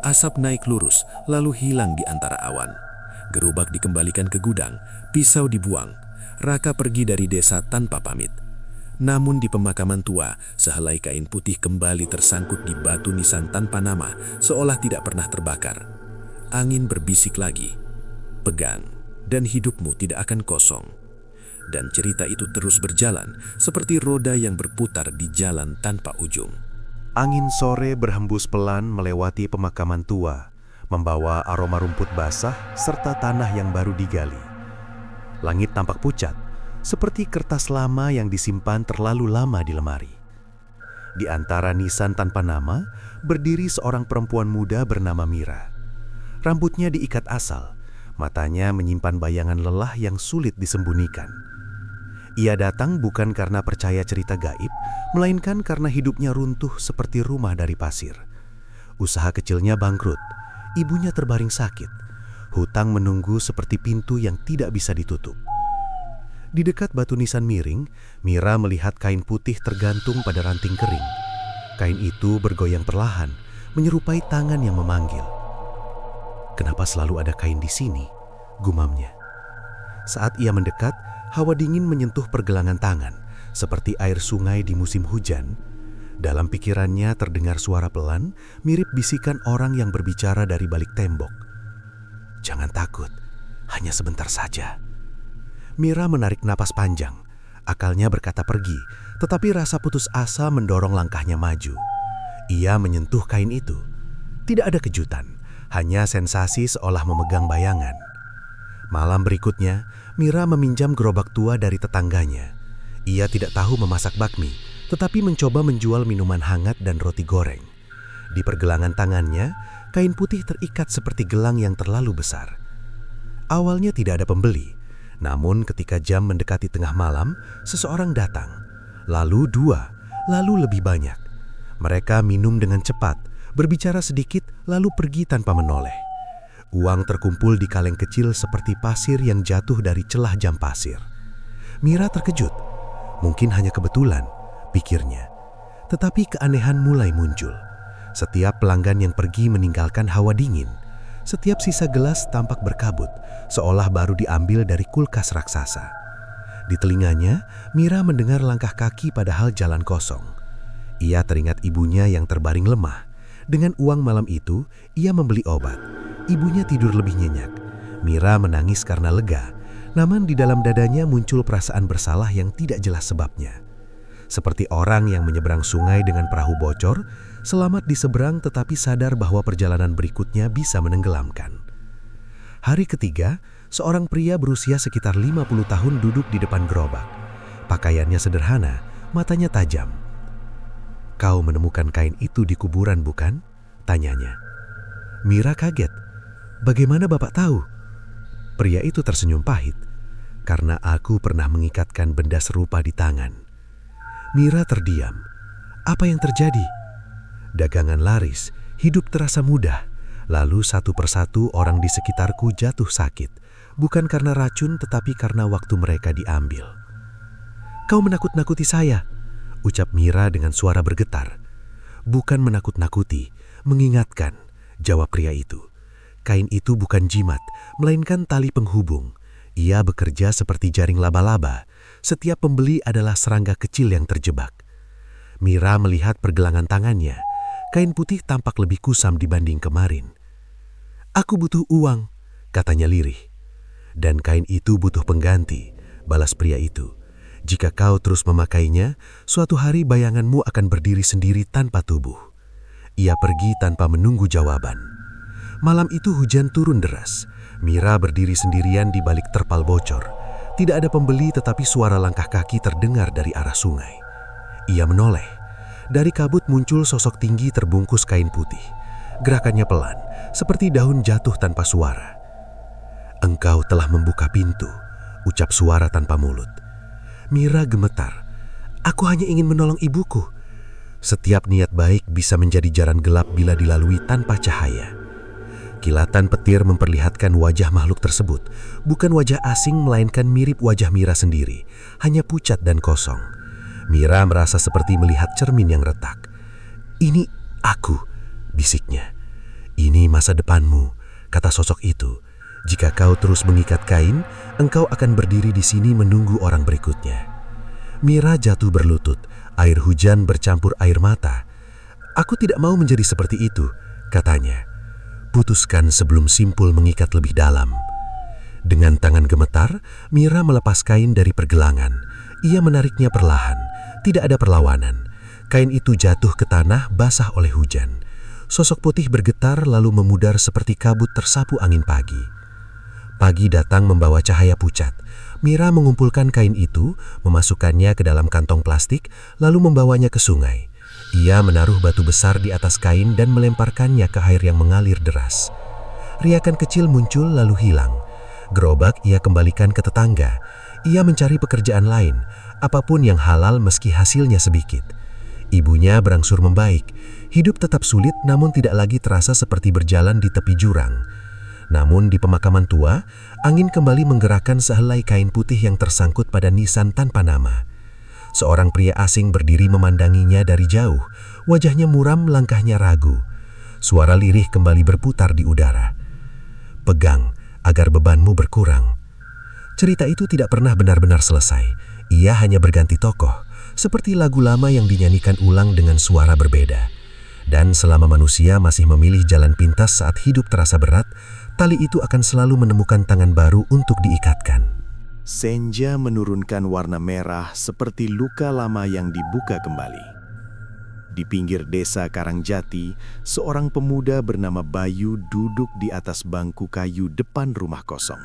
Asap naik lurus, lalu hilang di antara awan. Gerobak dikembalikan ke gudang, pisau dibuang. Raka pergi dari desa tanpa pamit. Namun di pemakaman tua, sehelai kain putih kembali tersangkut di batu nisan tanpa nama, seolah tidak pernah terbakar. Angin berbisik lagi, "Pegang, dan hidupmu tidak akan kosong." Dan cerita itu terus berjalan, seperti roda yang berputar di jalan tanpa ujung. Angin sore berhembus pelan melewati pemakaman tua, membawa aroma rumput basah serta tanah yang baru digali. Langit tampak pucat, seperti kertas lama yang disimpan terlalu lama di lemari. Di antara nisan tanpa nama, berdiri seorang perempuan muda bernama Mira. Rambutnya diikat asal, matanya menyimpan bayangan lelah yang sulit disembunyikan. Ia datang bukan karena percaya cerita gaib, melainkan karena hidupnya runtuh seperti rumah dari pasir. Usaha kecilnya bangkrut, ibunya terbaring sakit. Hutang menunggu seperti pintu yang tidak bisa ditutup. Di dekat batu nisan miring, Mira melihat kain putih tergantung pada ranting kering. Kain itu bergoyang perlahan, menyerupai tangan yang memanggil. "Kenapa selalu ada kain di sini?" gumamnya. Saat ia mendekat, hawa dingin menyentuh pergelangan tangan, seperti air sungai di musim hujan. Dalam pikirannya terdengar suara pelan, mirip bisikan orang yang berbicara dari balik tembok. "Jangan takut, hanya sebentar saja." Mira menarik napas panjang. Akalnya berkata pergi, tetapi rasa putus asa mendorong langkahnya maju. Ia menyentuh kain itu. Tidak ada kejutan, hanya sensasi seolah memegang bayangan. Malam berikutnya, Mira meminjam gerobak tua dari tetangganya. Ia tidak tahu memasak bakmi, tetapi mencoba menjual minuman hangat dan roti goreng. Di pergelangan tangannya, kain putih terikat seperti gelang yang terlalu besar. Awalnya tidak ada pembeli, namun ketika jam mendekati tengah malam, seseorang datang. Lalu dua, lalu lebih banyak. Mereka minum dengan cepat, berbicara sedikit, lalu pergi tanpa menoleh. Uang terkumpul di kaleng kecil seperti pasir yang jatuh dari celah jam pasir. Mira terkejut. Mungkin hanya kebetulan, pikirnya. Tetapi keanehan mulai muncul. Setiap pelanggan yang pergi meninggalkan hawa dingin. Setiap sisa gelas tampak berkabut, seolah baru diambil dari kulkas raksasa. Di telinganya, Mira mendengar langkah kaki padahal jalan kosong. Ia teringat ibunya yang terbaring lemah. Dengan uang malam itu, ia membeli obat. Ibunya tidur lebih nyenyak. Mira menangis karena lega, namun di dalam dadanya muncul perasaan bersalah yang tidak jelas sebabnya. Seperti orang yang menyeberang sungai dengan perahu bocor, selamat di seberang tetapi sadar bahwa perjalanan berikutnya bisa menenggelamkan. Hari ketiga, seorang pria berusia sekitar 50 tahun duduk di depan gerobak. Pakaiannya sederhana, matanya tajam. "Kau menemukan kain itu di kuburan, bukan?" tanyanya. Mira kaget. "Bagaimana Bapak tahu?" Pria itu tersenyum pahit. "Karena aku pernah mengikatkan benda serupa di tangan." Mira terdiam. Apa yang terjadi? Dagangan laris, hidup terasa mudah. Lalu satu persatu orang di sekitarku jatuh sakit. Bukan karena racun tetapi karena waktu mereka diambil. "Kau menakut-nakuti saya," ucap Mira dengan suara bergetar. "Bukan menakut-nakuti, mengingatkan," jawab pria itu. "Kain itu bukan jimat, melainkan tali penghubung. Ia bekerja seperti jaring laba-laba. Setiap pembeli adalah serangga kecil yang terjebak." Mira melihat pergelangan tangannya. Kain putih tampak lebih kusam dibanding kemarin. "Aku butuh uang," katanya lirih. "Dan kain itu butuh pengganti," balas pria itu. "Jika kau terus memakainya, suatu hari bayanganmu akan berdiri sendiri tanpa tubuh." Ia pergi tanpa menunggu jawaban. Malam itu hujan turun deras. Mira berdiri sendirian di balik terpal bocor. Tidak ada pembeli tetapi suara langkah kaki terdengar dari arah sungai. Ia menoleh. Dari kabut muncul sosok tinggi terbungkus kain putih. Gerakannya pelan, seperti daun jatuh tanpa suara. "Engkau telah membuka pintu," ucap suara tanpa mulut. Mira gemetar. "Aku hanya ingin menolong ibuku." Setiap niat baik bisa menjadi jalan gelap bila dilalui tanpa cahaya. Kilatan petir memperlihatkan wajah makhluk tersebut. Bukan wajah asing melainkan mirip wajah Mira sendiri, hanya pucat dan kosong. Mira merasa seperti melihat cermin yang retak. "Ini aku," bisiknya. "Ini masa depanmu," kata sosok itu. "Jika kau terus mengikat kain, engkau akan berdiri di sini menunggu orang berikutnya." Mira jatuh berlutut, air hujan bercampur air mata. "Aku tidak mau menjadi seperti itu," katanya. "Putuskan sebelum simpul mengikat lebih dalam." Dengan tangan gemetar, Mira melepas kain dari pergelangan. Ia menariknya perlahan, tidak ada perlawanan. Kain itu jatuh ke tanah basah oleh hujan. Sosok putih bergetar lalu memudar seperti kabut tersapu angin pagi. Pagi datang membawa cahaya pucat. Mira mengumpulkan kain itu, memasukkannya ke dalam kantong plastik, lalu membawanya ke sungai. Ia menaruh batu besar di atas kain dan melemparkannya ke air yang mengalir deras. Riakan kecil muncul lalu hilang. Gerobak ia kembalikan ke tetangga. Ia mencari pekerjaan lain, apapun yang halal meski hasilnya sedikit. Ibunya berangsur membaik. Hidup tetap sulit namun tidak lagi terasa seperti berjalan di tepi jurang. Namun di pemakaman tua, angin kembali menggerakkan sehelai kain putih yang tersangkut pada nisan tanpa nama. Seorang pria asing berdiri memandanginya dari jauh, wajahnya muram, langkahnya ragu. Suara lirih kembali berputar di udara. Pegang agar bebanmu berkurang. Cerita itu tidak pernah benar-benar selesai. Ia hanya berganti tokoh, seperti lagu lama yang dinyanyikan ulang dengan suara berbeda. Dan selama manusia masih memilih jalan pintas saat hidup terasa berat, tali itu akan selalu menemukan tangan baru untuk diikatkan. Senja menurunkan warna merah seperti luka lama yang dibuka kembali. Di pinggir desa Karangjati, seorang pemuda bernama Bayu duduk di atas bangku kayu depan rumah kosong.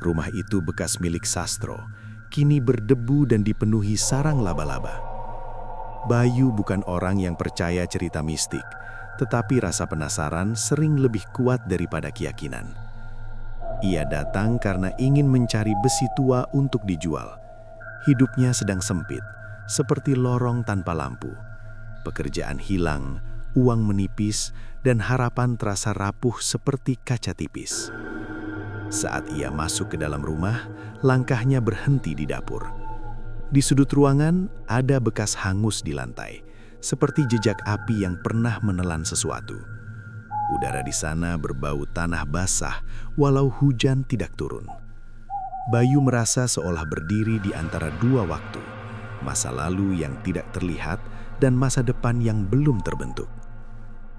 Rumah itu bekas milik Sastro, kini berdebu dan dipenuhi sarang laba-laba. Bayu bukan orang yang percaya cerita mistik, tetapi rasa penasaran sering lebih kuat daripada keyakinan. Ia datang karena ingin mencari besi tua untuk dijual. Hidupnya sedang sempit, seperti lorong tanpa lampu. Pekerjaan hilang, uang menipis, dan harapan terasa rapuh seperti kaca tipis. Saat ia masuk ke dalam rumah, langkahnya berhenti di dapur. Di sudut ruangan ada bekas hangus di lantai, seperti jejak api yang pernah menelan sesuatu. Udara di sana berbau tanah basah, walau hujan tidak turun. Bayu merasa seolah berdiri di antara dua waktu, masa lalu yang tidak terlihat dan masa depan yang belum terbentuk.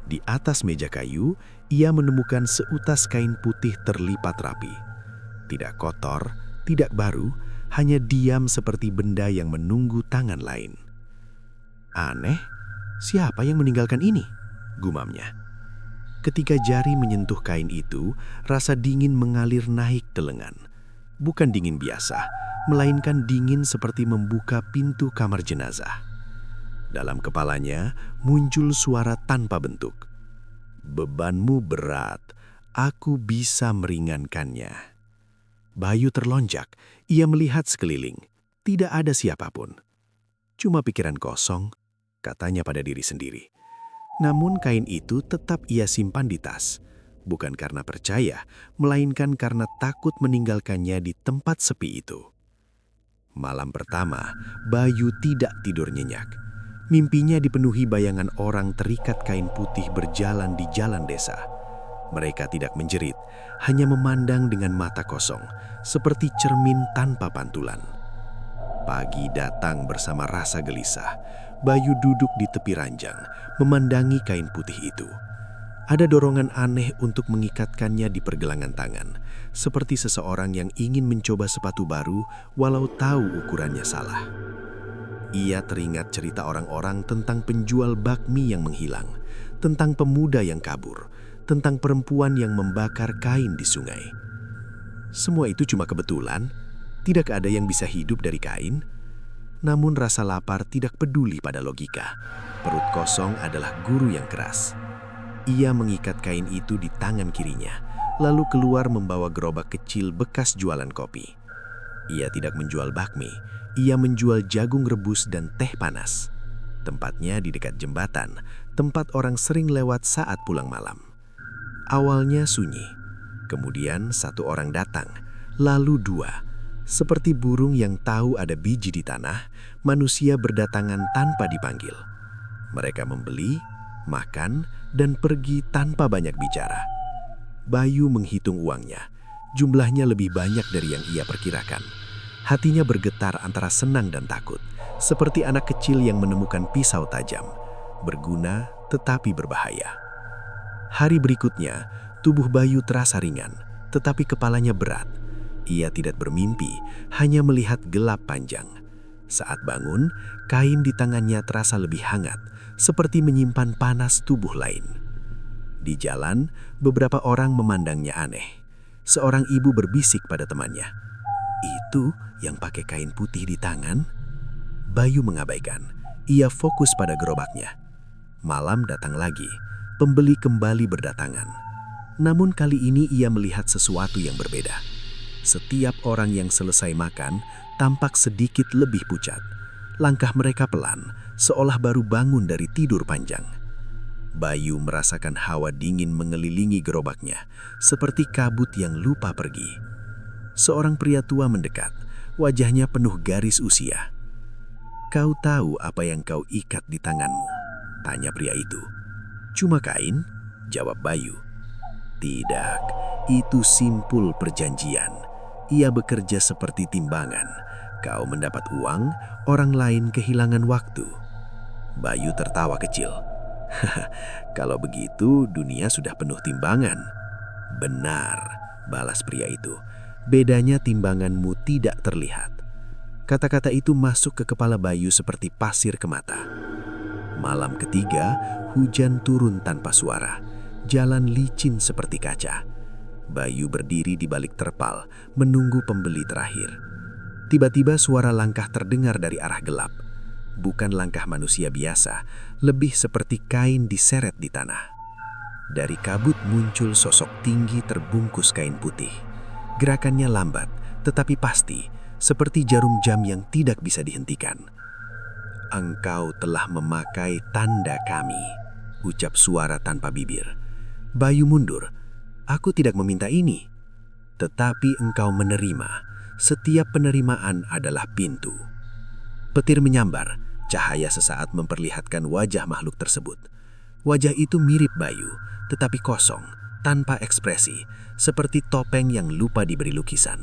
Di atas meja kayu, ia menemukan seutas kain putih terlipat rapi. Tidak kotor, tidak baru, hanya diam seperti benda yang menunggu tangan lain. Aneh, siapa yang meninggalkan ini? Gumamnya. Ketika jari menyentuh kain itu, rasa dingin mengalir naik ke lengan. Bukan dingin biasa, melainkan dingin seperti membuka pintu kamar jenazah. Dalam kepalanya muncul suara tanpa bentuk. Bebanmu berat, aku bisa meringankannya. Bayu terlonjak, ia melihat sekeliling. Tidak ada siapapun. Cuma pikiran kosong, katanya pada diri sendiri. Namun kain itu tetap ia simpan di tas, bukan karena percaya, melainkan karena takut meninggalkannya di tempat sepi itu. Malam pertama, Bayu tidak tidur nyenyak. Mimpinya dipenuhi bayangan orang terikat kain putih berjalan di jalan desa. Mereka tidak menjerit, hanya memandang dengan mata kosong, seperti cermin tanpa pantulan. Pagi datang bersama rasa gelisah. Bayu duduk di tepi ranjang, memandangi kain putih itu. Ada dorongan aneh untuk mengikatkannya di pergelangan tangan, seperti seseorang yang ingin mencoba sepatu baru walau tahu ukurannya salah. Ia teringat cerita orang-orang tentang penjual bakmi yang menghilang, tentang pemuda yang kabur, tentang perempuan yang membakar kain di sungai. Semua itu cuma kebetulan, tidak ada yang bisa hidup dari kain. Namun rasa lapar tidak peduli pada logika. Perut kosong adalah guru yang keras. Ia mengikat kain itu di tangan kirinya, lalu keluar membawa gerobak kecil bekas jualan kopi. Ia tidak menjual bakmi, ia menjual jagung rebus dan teh panas. Tempatnya di dekat jembatan, tempat orang sering lewat saat pulang malam. Awalnya sunyi, kemudian satu orang datang, lalu dua. Seperti burung yang tahu ada biji di tanah, manusia berdatangan tanpa dipanggil. Mereka membeli, makan, dan pergi tanpa banyak bicara. Bayu menghitung uangnya. Jumlahnya lebih banyak dari yang ia perkirakan. Hatinya bergetar antara senang dan takut, seperti anak kecil yang menemukan pisau tajam, berguna tetapi berbahaya. Hari berikutnya, tubuh Bayu terasa ringan, tetapi kepalanya berat. Ia tidak bermimpi, hanya melihat gelap panjang. Saat bangun, kain di tangannya terasa lebih hangat, seperti menyimpan panas tubuh lain. Di jalan, beberapa orang memandangnya aneh. Seorang ibu berbisik pada temannya, "Itu yang pakai kain putih di tangan?" Bayu mengabaikan. Ia fokus pada gerobaknya. Malam datang lagi, pembeli kembali berdatangan. Namun kali ini ia melihat sesuatu yang berbeda. Setiap orang yang selesai makan tampak sedikit lebih pucat. Langkah mereka pelan, seolah baru bangun dari tidur panjang. Bayu merasakan hawa dingin mengelilingi gerobaknya, seperti kabut yang lupa pergi. Seorang pria tua mendekat, wajahnya penuh garis usia. "Kau tahu apa yang kau ikat di tanganmu?" tanya pria itu. "Cuma kain?" jawab Bayu. "Tidak, itu simpul perjanjian. Ia bekerja seperti timbangan. Kau mendapat uang, orang lain kehilangan waktu." Bayu tertawa kecil. "Kalau begitu, dunia sudah penuh timbangan." "Benar," balas pria itu. "Bedanya timbanganmu tidak terlihat." Kata-kata itu masuk ke kepala Bayu seperti pasir ke mata. Malam ketiga, hujan turun tanpa suara. Jalan licin seperti kaca. Bayu berdiri di balik terpal, menunggu pembeli terakhir. Tiba-tiba suara langkah terdengar dari arah gelap. Bukan langkah manusia biasa, lebih seperti kain diseret di tanah. Dari kabut muncul sosok tinggi terbungkus kain putih. Gerakannya lambat, tetapi pasti, seperti jarum jam yang tidak bisa dihentikan. "Engkau telah memakai tanda kami," ucap suara tanpa bibir. Bayu mundur. "Aku tidak meminta ini." "Tetapi engkau menerima. Setiap penerimaan adalah pintu." Petir menyambar, cahaya sesaat memperlihatkan wajah makhluk tersebut. Wajah itu mirip Bayu, tetapi kosong, tanpa ekspresi, seperti topeng yang lupa diberi lukisan.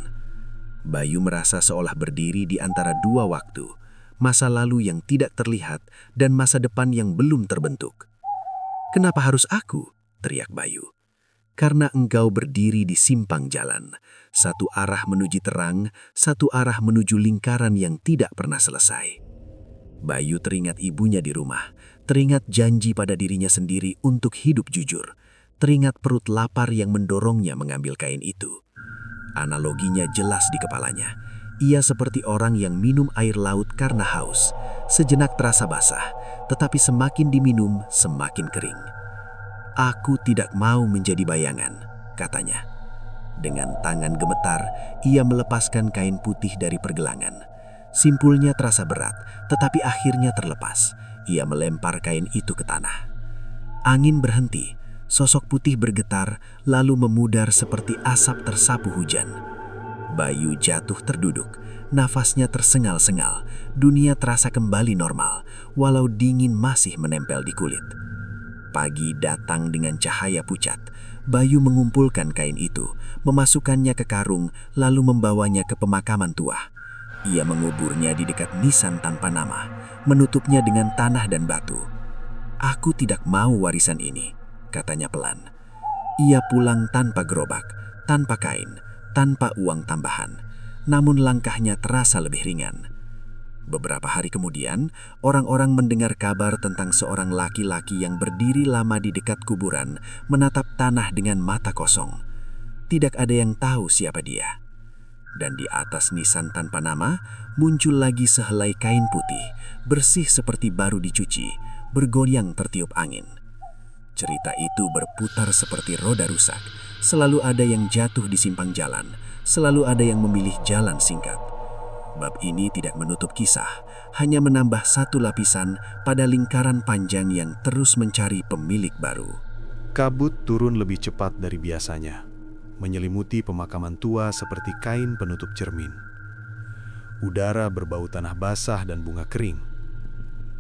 Bayu merasa seolah berdiri di antara dua waktu, masa lalu yang tidak terlihat dan masa depan yang belum terbentuk. "Kenapa harus aku?" teriak Bayu. "Karena engkau berdiri di simpang jalan, satu arah menuju terang, satu arah menuju lingkaran yang tidak pernah selesai." Bayu teringat ibunya di rumah, teringat janji pada dirinya sendiri untuk hidup jujur, teringat perut lapar yang mendorongnya mengambil kain itu. Analoginya jelas di kepalanya. Ia seperti orang yang minum air laut karena haus. Sejenak terasa basah, tetapi semakin diminum, semakin kering. "Aku tidak mau menjadi bayangan," katanya. Dengan tangan gemetar, ia melepaskan kain putih dari pergelangan. Simpulnya terasa berat, tetapi akhirnya terlepas. Ia melempar kain itu ke tanah. Angin berhenti, sosok putih bergetar, lalu memudar seperti asap tersapu hujan. Bayu jatuh terduduk, nafasnya tersengal-sengal. Dunia terasa kembali normal, walau dingin masih menempel di kulit. Pagi datang dengan cahaya pucat. Bayu mengumpulkan kain itu, memasukkannya ke karung, lalu membawanya ke pemakaman tua. Ia menguburnya di dekat nisan tanpa nama, menutupnya dengan tanah dan batu. "Aku tidak mau warisan ini," katanya pelan. Ia pulang tanpa gerobak, tanpa kain, tanpa uang tambahan. Namun langkahnya terasa lebih ringan. Beberapa hari kemudian, orang-orang mendengar kabar tentang seorang laki-laki yang berdiri lama di dekat kuburan, menatap tanah dengan mata kosong. Tidak ada yang tahu siapa dia. Dan di atas nisan tanpa nama, muncul lagi sehelai kain putih, bersih seperti baru dicuci, bergoyang tertiup angin. Cerita itu berputar seperti roda rusak. Selalu ada yang jatuh di simpang jalan, selalu ada yang memilih jalan singkat. Bab ini tidak menutup kisah, hanya menambah satu lapisan pada lingkaran panjang yang terus mencari pemilik baru. Kabut turun lebih cepat dari biasanya, menyelimuti pemakaman tua seperti kain penutup cermin. Udara berbau tanah basah dan bunga kering.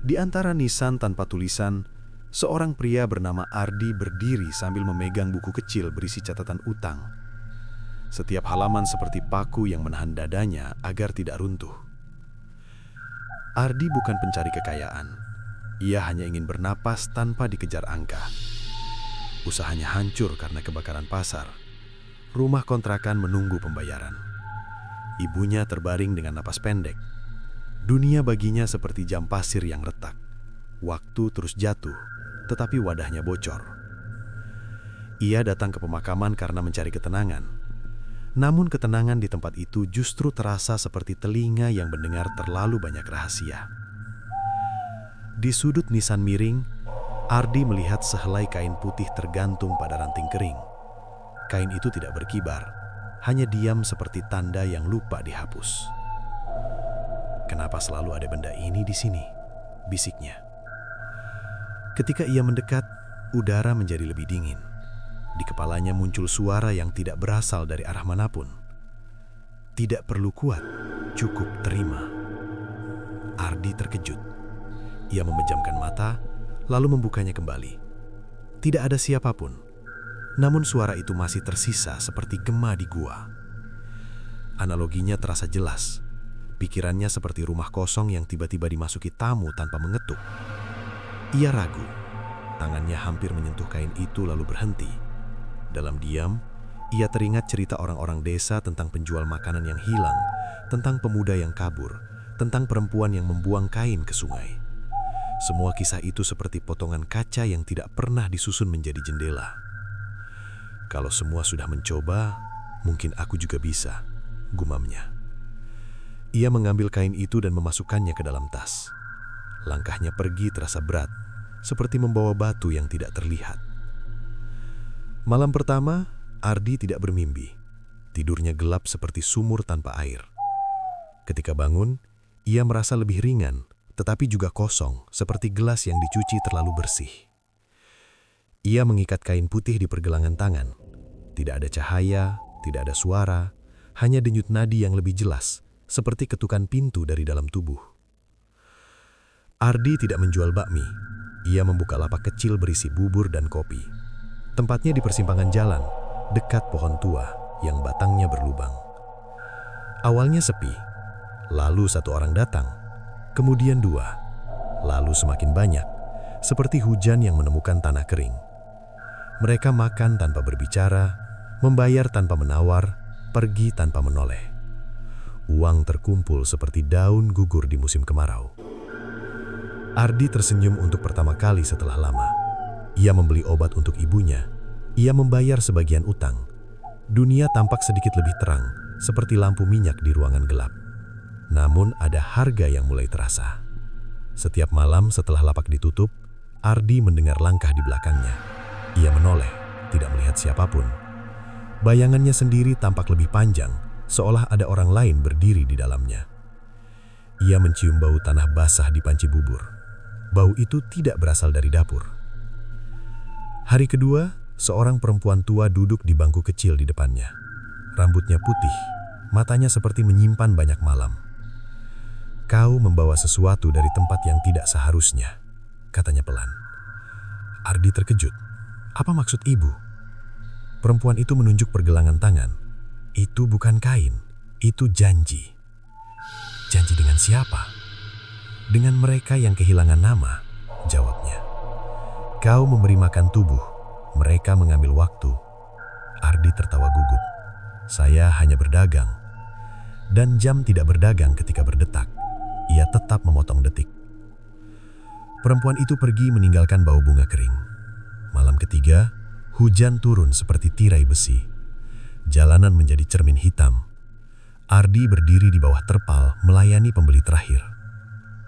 Di antara nisan tanpa tulisan, seorang pria bernama Ardi berdiri sambil memegang buku kecil berisi catatan utang. Setiap halaman seperti paku yang menahan dadanya agar tidak runtuh. Ardi bukan pencari kekayaan. Ia hanya ingin bernapas tanpa dikejar angka. Usahanya hancur karena kebakaran pasar. Rumah kontrakan menunggu pembayaran. Ibunya terbaring dengan napas pendek. Dunia baginya seperti jam pasir yang retak. Waktu terus jatuh, tetapi wadahnya bocor. Ia datang ke pemakaman karena mencari ketenangan. Namun ketenangan di tempat itu justru terasa seperti telinga yang mendengar terlalu banyak rahasia. Di sudut nisan miring, Ardi melihat sehelai kain putih tergantung pada ranting kering. Kain itu tidak berkibar, hanya diam seperti tanda yang lupa dihapus. "Kenapa selalu ada benda ini di sini?" bisiknya. Ketika ia mendekat, Udara menjadi lebih dingin. Di kepalanya muncul suara yang tidak berasal dari arah manapun. Tidak perlu kuat, cukup terima. Ardi terkejut. Ia memejamkan mata, lalu membukanya kembali. Tidak ada siapapun. Namun suara itu masih tersisa seperti gema di gua. Analoginya terasa jelas. Pikirannya seperti rumah kosong yang tiba-tiba dimasuki tamu tanpa mengetuk. Ia ragu. Tangannya hampir menyentuh kain itu lalu berhenti. Dalam diam, ia teringat cerita orang-orang desa tentang penjual makanan yang hilang, tentang pemuda yang kabur, tentang perempuan yang membuang kain ke sungai. Semua kisah itu seperti potongan kaca yang tidak pernah disusun menjadi jendela. Kalau semua sudah mencoba, mungkin aku juga bisa, gumamnya. Ia mengambil kain itu dan memasukkannya ke dalam tas. Langkahnya pergi terasa berat, seperti membawa batu yang tidak terlihat. Malam pertama, Ardi tidak bermimpi. Tidurnya gelap seperti sumur tanpa air. Ketika bangun, ia merasa lebih ringan, tetapi juga kosong, seperti gelas yang dicuci terlalu bersih. Ia mengikat kain putih di pergelangan tangan. Tidak ada cahaya, tidak ada suara, hanya denyut nadi yang lebih jelas, seperti ketukan pintu dari dalam tubuh. Ardi tidak menjual bakmi. Ia membuka lapak kecil berisi bubur dan kopi. Tempatnya di persimpangan jalan, dekat pohon tua yang batangnya berlubang. Awalnya sepi, lalu satu orang datang, kemudian dua, lalu semakin banyak, seperti hujan yang menemukan tanah kering. Mereka makan tanpa berbicara, membayar tanpa menawar, pergi tanpa menoleh. Uang terkumpul seperti daun gugur di musim kemarau. Ardi tersenyum untuk pertama kali setelah lama. Ia membeli obat untuk ibunya. Ia membayar sebagian utang. Dunia tampak sedikit lebih terang, seperti lampu minyak di ruangan gelap. Namun ada harga yang mulai terasa. Setiap malam setelah lapak ditutup, Ardi mendengar langkah di belakangnya. Ia menoleh, tidak melihat siapapun. Bayangannya sendiri tampak lebih panjang, seolah ada orang lain berdiri di dalamnya. Ia mencium bau tanah basah di panci bubur. Bau itu tidak berasal dari dapur. Hari kedua, seorang perempuan tua duduk di bangku kecil di depannya. Rambutnya putih, matanya seperti menyimpan banyak malam. "Kau membawa sesuatu dari tempat yang tidak seharusnya," katanya pelan. Ardi terkejut. Apa maksud ibu? Perempuan itu menunjuk pergelangan tangan. Itu bukan kain, itu janji. Janji dengan siapa? Dengan mereka yang kehilangan nama, jawabnya. Kau memberi makan tubuh, mereka mengambil waktu. Ardi tertawa gugup. Saya hanya berdagang. Dan jam tidak berdagang ketika berdetak. Ia tetap memotong detik. Perempuan itu pergi meninggalkan bau bunga kering. Malam ketiga, hujan turun seperti tirai besi. Jalanan menjadi cermin hitam. Ardi berdiri di bawah terpal melayani pembeli terakhir.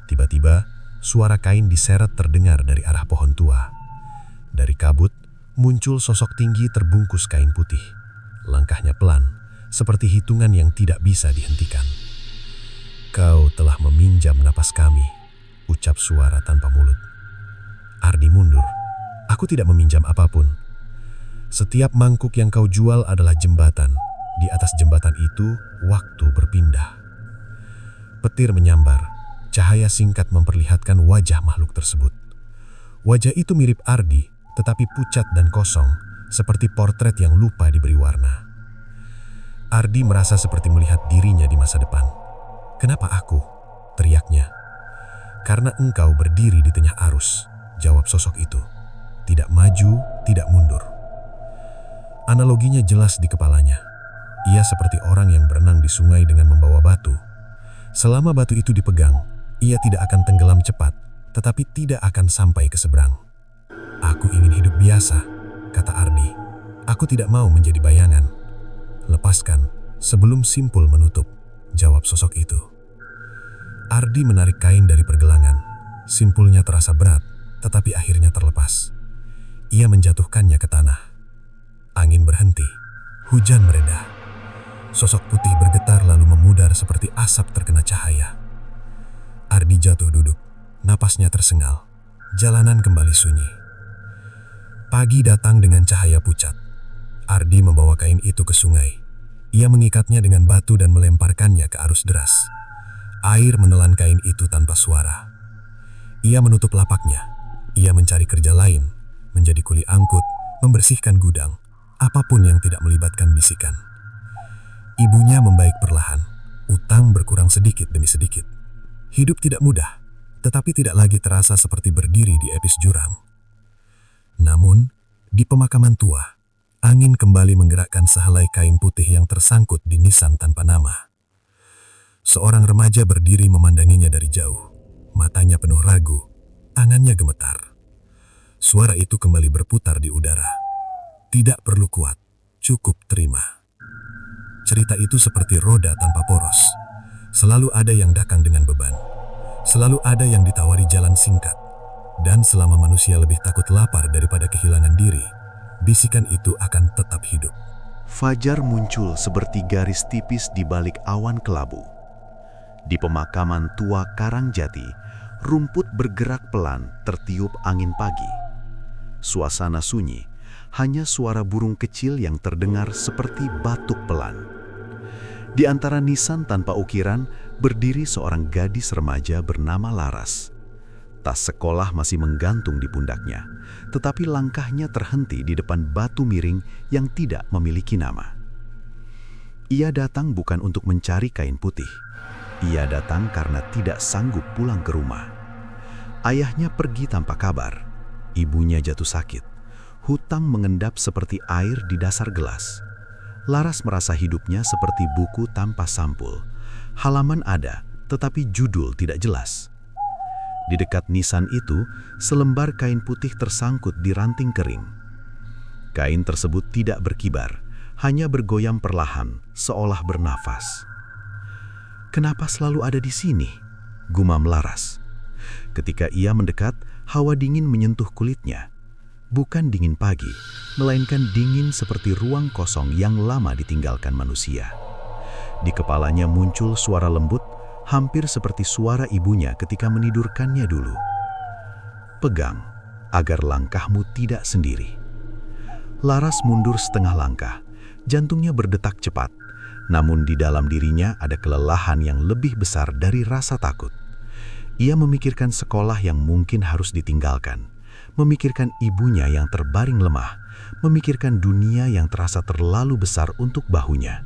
Tiba-tiba, suara kain diseret terdengar dari arah pohon tua. Dari kabut, muncul sosok tinggi terbungkus kain putih. Langkahnya pelan, seperti hitungan yang tidak bisa dihentikan. Kau telah meminjam napas kami, ucap suara tanpa mulut. Ardi mundur. Aku tidak meminjam apapun. Setiap mangkuk yang kau jual adalah jembatan. Di atas jembatan itu, waktu berpindah. Petir menyambar. Cahaya singkat memperlihatkan wajah makhluk tersebut. Wajah itu mirip Ardi, tetapi pucat dan kosong, seperti portret yang lupa diberi warna. Ardi merasa seperti melihat dirinya di masa depan. "Kenapa aku?" teriaknya. "Karena engkau berdiri di tengah arus," jawab sosok itu. Tidak maju, tidak mundur. Analoginya jelas di kepalanya. Ia seperti orang yang berenang di sungai dengan membawa batu. Selama batu itu dipegang, ia tidak akan tenggelam cepat, tetapi tidak akan sampai ke seberang. "Aku ingin hidup biasa," kata Ardi. "Aku tidak mau menjadi bayangan." "Lepaskan, sebelum simpul menutup," jawab sosok itu. Ardi menarik kain dari pergelangan. Simpulnya terasa berat, tetapi akhirnya terlepas. Ia menjatuhkannya ke tanah. Angin berhenti, hujan mereda. Sosok putih bergetar lalu memudar seperti asap terkena cahaya. Ardi jatuh duduk, napasnya tersengal. Jalanan kembali sunyi. Pagi datang dengan cahaya pucat. Ardi membawa kain itu ke sungai. Ia mengikatnya dengan batu dan melemparkannya ke arus deras. Air menelan kain itu tanpa suara. Ia menutup lapaknya. Ia mencari kerja lain, menjadi kuli angkut, membersihkan gudang, apapun yang tidak melibatkan bisikan. Ibunya membaik perlahan. Utang berkurang sedikit demi sedikit. Hidup tidak mudah, tetapi tidak lagi terasa seperti berdiri di epis jurang. Namun, di pemakaman tua, angin kembali menggerakkan sehelai kain putih yang tersangkut di nisan tanpa nama. Seorang remaja berdiri memandanginya dari jauh. Matanya penuh ragu, tangannya gemetar. Suara itu kembali berputar di udara. Tidak perlu kuat, cukup terima. Cerita itu seperti roda tanpa poros. Selalu ada yang datang dengan beban. Selalu ada yang ditawari jalan singkat. Dan selama manusia lebih takut lapar daripada kehilangan diri, bisikan itu akan tetap hidup. Fajar muncul seperti garis tipis di balik awan kelabu. Di pemakaman tua Karangjati, rumput bergerak pelan tertiup angin pagi. Suasana sunyi, hanya suara burung kecil yang terdengar seperti batuk pelan. Di antara nisan tanpa ukiran, berdiri seorang gadis remaja bernama Laras. Tas sekolah masih menggantung di pundaknya, tetapi langkahnya terhenti di depan batu miring yang tidak memiliki nama. Ia datang bukan untuk mencari kain putih. Ia datang karena tidak sanggup pulang ke rumah. Ayahnya pergi tanpa kabar. Ibunya jatuh sakit. Hutang mengendap seperti air di dasar gelas. Laras merasa hidupnya seperti buku tanpa sampul. Halaman ada, tetapi judul tidak jelas. Di dekat nisan itu, selembar kain putih tersangkut di ranting kering. Kain tersebut tidak berkibar, hanya bergoyang perlahan, seolah bernafas. "Kenapa selalu ada di sini?" gumam Laras. Ketika ia mendekat, hawa dingin menyentuh kulitnya. Bukan dingin pagi, melainkan dingin seperti ruang kosong yang lama ditinggalkan manusia. Di kepalanya muncul suara lembut, hampir seperti suara ibunya ketika menidurkannya dulu. "Pegang, agar langkahmu tidak sendiri." Laras mundur setengah langkah, jantungnya berdetak cepat, namun di dalam dirinya ada kelelahan yang lebih besar dari rasa takut. Ia memikirkan sekolah yang mungkin harus ditinggalkan, memikirkan ibunya yang terbaring lemah, memikirkan dunia yang terasa terlalu besar untuk bahunya.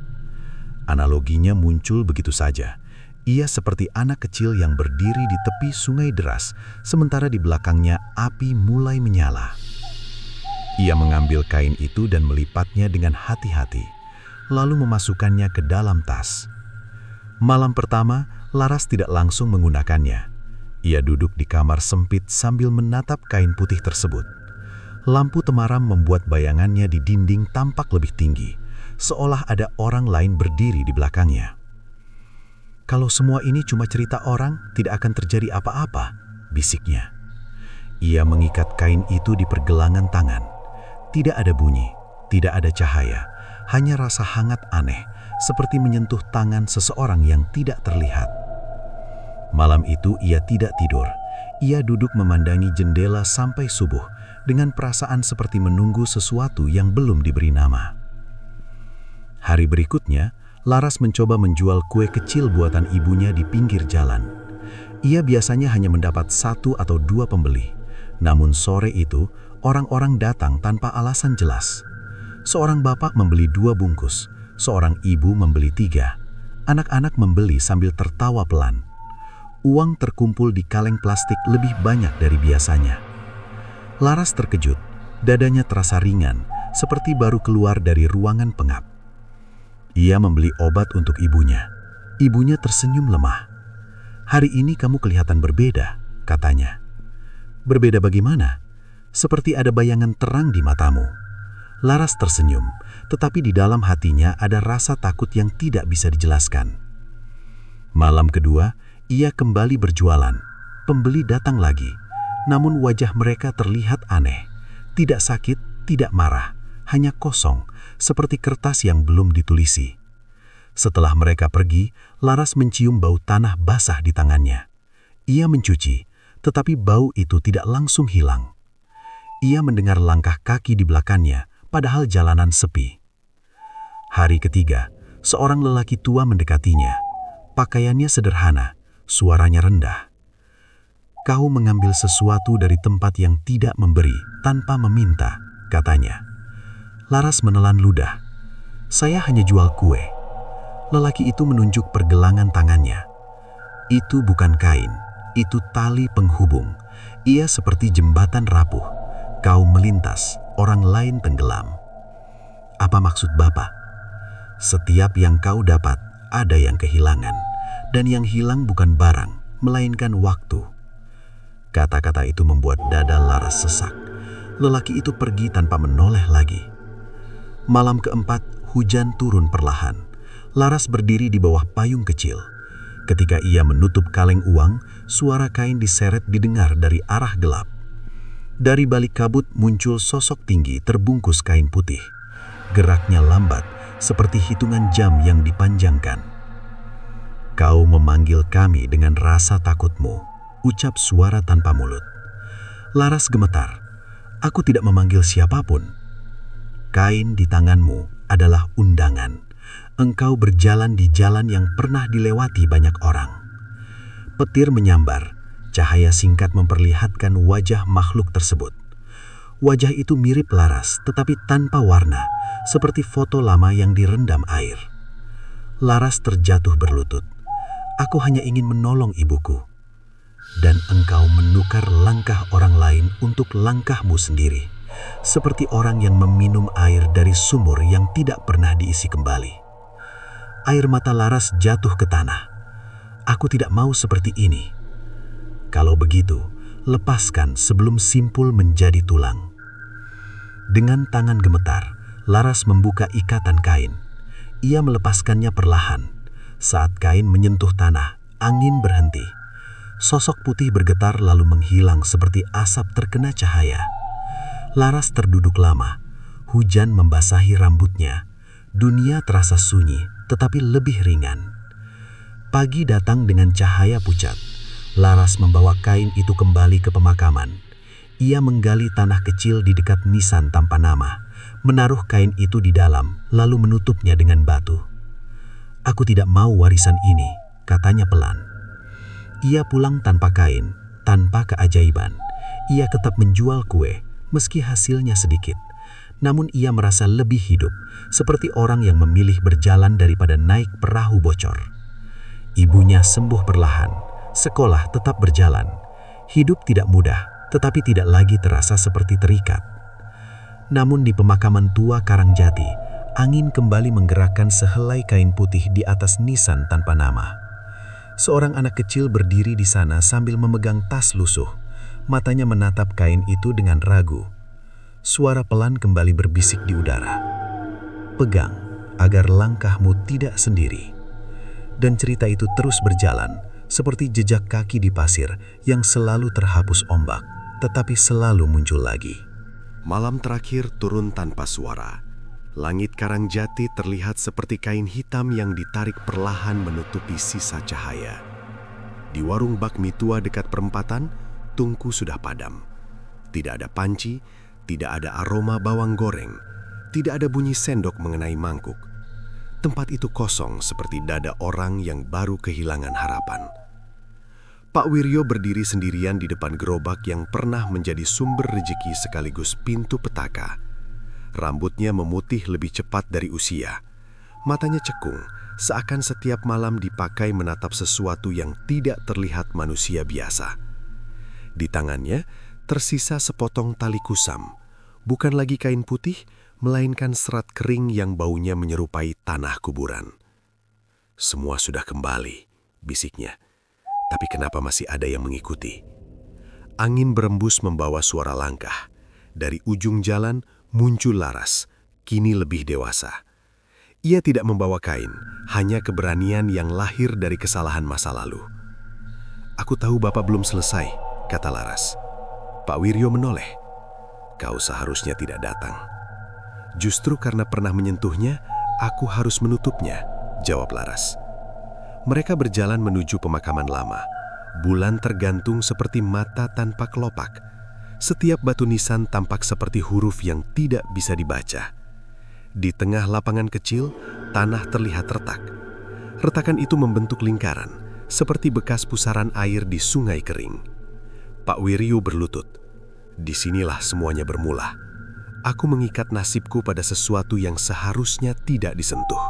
Analoginya muncul begitu saja. Ia seperti anak kecil yang berdiri di tepi sungai deras, sementara di belakangnya api mulai menyala. Ia mengambil kain itu dan melipatnya dengan hati-hati, lalu memasukkannya ke dalam tas. Malam pertama, Laras tidak langsung menggunakannya. Ia duduk di kamar sempit sambil menatap kain putih tersebut. Lampu temaram membuat bayangannya di dinding tampak lebih tinggi, seolah ada orang lain berdiri di belakangnya. "Kalau semua ini cuma cerita orang, tidak akan terjadi apa-apa," bisiknya. Ia mengikat kain itu di pergelangan tangan. Tidak ada bunyi, tidak ada cahaya, hanya rasa hangat aneh, seperti menyentuh tangan seseorang yang tidak terlihat. Malam itu ia tidak tidur. Ia duduk memandangi jendela sampai subuh, dengan perasaan seperti menunggu sesuatu yang belum diberi nama. Hari berikutnya, Laras mencoba menjual kue kecil buatan ibunya di pinggir jalan. Ia biasanya hanya mendapat 1 atau 2 pembeli. Namun sore itu, orang-orang datang tanpa alasan jelas. Seorang bapak membeli 2 bungkus, seorang ibu membeli 3. Anak-anak membeli sambil tertawa pelan. Uang terkumpul di kaleng plastik lebih banyak dari biasanya. Laras terkejut, dadanya terasa ringan, seperti baru keluar dari ruangan pengap. Ia membeli obat untuk ibunya. Ibunya tersenyum lemah. "Hari ini kamu kelihatan berbeda," katanya. "Berbeda bagaimana?" "Seperti ada bayangan terang di matamu." Laras tersenyum, tetapi di dalam hatinya ada rasa takut yang tidak bisa dijelaskan. Malam kedua, ia kembali berjualan. Pembeli datang lagi, namun wajah mereka terlihat aneh. Tidak sakit, tidak marah, hanya kosong, seperti kertas yang belum ditulisi. Setelah mereka pergi, Laras mencium bau tanah basah di tangannya. Ia mencuci, tetapi bau itu tidak langsung hilang. Ia mendengar langkah kaki di belakangnya, padahal jalanan sepi. Hari ketiga, seorang lelaki tua mendekatinya. Pakaiannya sederhana, suaranya rendah. "Kau mengambil sesuatu dari tempat yang tidak memberi, tanpa meminta," katanya. Laras menelan ludah. "Saya hanya jual kue." Lelaki itu menunjuk pergelangan tangannya. Itu bukan kain, itu tali penghubung. Ia seperti jembatan rapuh. Kau melintas, orang lain tenggelam. "Apa maksud Bapak?" "Setiap yang kau dapat, ada yang kehilangan. Dan yang hilang bukan barang, melainkan waktu." Kata-kata itu membuat dada Laras sesak. Lelaki itu pergi tanpa menoleh lagi. Malam keempat, hujan turun perlahan. Laras berdiri di bawah payung kecil. Ketika ia menutup kaleng uang, suara kain diseret didengar dari arah gelap. Dari balik kabut muncul sosok tinggi terbungkus kain putih. Geraknya lambat, seperti hitungan jam yang dipanjangkan. "Kau memanggil kami dengan rasa takutmu," ucap suara tanpa mulut. Laras gemetar. "Aku tidak memanggil siapapun." "Kain di tanganmu adalah undangan. Engkau berjalan di jalan yang pernah dilewati banyak orang." Petir menyambar. Cahaya singkat memperlihatkan wajah makhluk tersebut. Wajah itu mirip Laras, tetapi tanpa warna, seperti foto lama yang direndam air. Laras terjatuh berlutut. "Aku hanya ingin menolong ibuku." "Dan engkau menukar langkah orang lain untuk langkahmu sendiri, seperti orang yang meminum air dari sumur yang tidak pernah diisi kembali." Air mata Laras jatuh ke tanah. "Aku tidak mau seperti ini." "Kalau begitu, lepaskan sebelum simpul menjadi tulang." Dengan tangan gemetar, Laras membuka ikatan kain. Ia melepaskannya perlahan. Saat kain menyentuh tanah, angin berhenti. Sosok putih bergetar lalu menghilang seperti asap terkena cahaya. Laras terduduk lama. Hujan membasahi rambutnya. Dunia terasa sunyi, tetapi lebih ringan. Pagi datang dengan cahaya pucat. Laras membawa kain itu kembali ke pemakaman. Ia menggali tanah kecil di dekat nisan tanpa nama, menaruh kain itu di dalam, lalu menutupnya dengan batu. "Aku tidak mau warisan ini," katanya pelan. Ia pulang tanpa kain, tanpa keajaiban. Ia tetap menjual kue, meski hasilnya sedikit. Namun ia merasa lebih hidup, seperti orang yang memilih berjalan daripada naik perahu bocor. Ibunya sembuh perlahan. Sekolah tetap berjalan. Hidup tidak mudah, tetapi tidak lagi terasa seperti terikat. Namun di pemakaman tua Karangjati, angin kembali menggerakkan sehelai kain putih di atas nisan tanpa nama. Seorang anak kecil berdiri di sana sambil memegang tas lusuh. Matanya menatap kain itu dengan ragu. Suara pelan kembali berbisik di udara. "Pegang, agar langkahmu tidak sendiri." Dan cerita itu terus berjalan, seperti jejak kaki di pasir yang selalu terhapus ombak, tetapi selalu muncul lagi. Malam terakhir turun tanpa suara. Langit Karangjati terlihat seperti kain hitam yang ditarik perlahan menutupi sisa cahaya. Di warung bakmi tua dekat perempatan, tungku sudah padam. Tidak ada panci, tidak ada aroma bawang goreng, tidak ada bunyi sendok mengenai mangkuk. Tempat itu kosong seperti dada orang yang baru kehilangan harapan. Pak Wiryo berdiri sendirian di depan gerobak yang pernah menjadi sumber rejeki sekaligus pintu petaka. Rambutnya memutih lebih cepat dari usia. Matanya cekung, seakan setiap malam dipakai menatap sesuatu yang tidak terlihat manusia biasa. Di tangannya tersisa sepotong tali kusam, bukan lagi kain putih, melainkan serat kering yang baunya menyerupai tanah kuburan. "Semua sudah kembali," bisiknya. "Tapi kenapa masih ada yang mengikuti?" Angin berembus membawa suara langkah. Dari ujung jalan muncul Laras, kini lebih dewasa. Ia tidak membawa kain, hanya keberanian yang lahir dari kesalahan masa lalu. "Aku tahu Bapak belum selesai," kata Laras. Pak Wiryo menoleh. "Kau seharusnya tidak datang." "Justru karena pernah menyentuhnya, aku harus menutupnya," jawab Laras. Mereka berjalan menuju pemakaman lama. Bulan tergantung seperti mata tanpa kelopak. Setiap batu nisan tampak seperti huruf yang tidak bisa dibaca. Di tengah lapangan kecil, tanah terlihat retak. Retakan itu membentuk lingkaran, seperti bekas pusaran air di sungai kering. Pak Wiryu berlutut. Disinilah semuanya bermula. Aku mengikat nasibku pada sesuatu yang seharusnya tidak disentuh.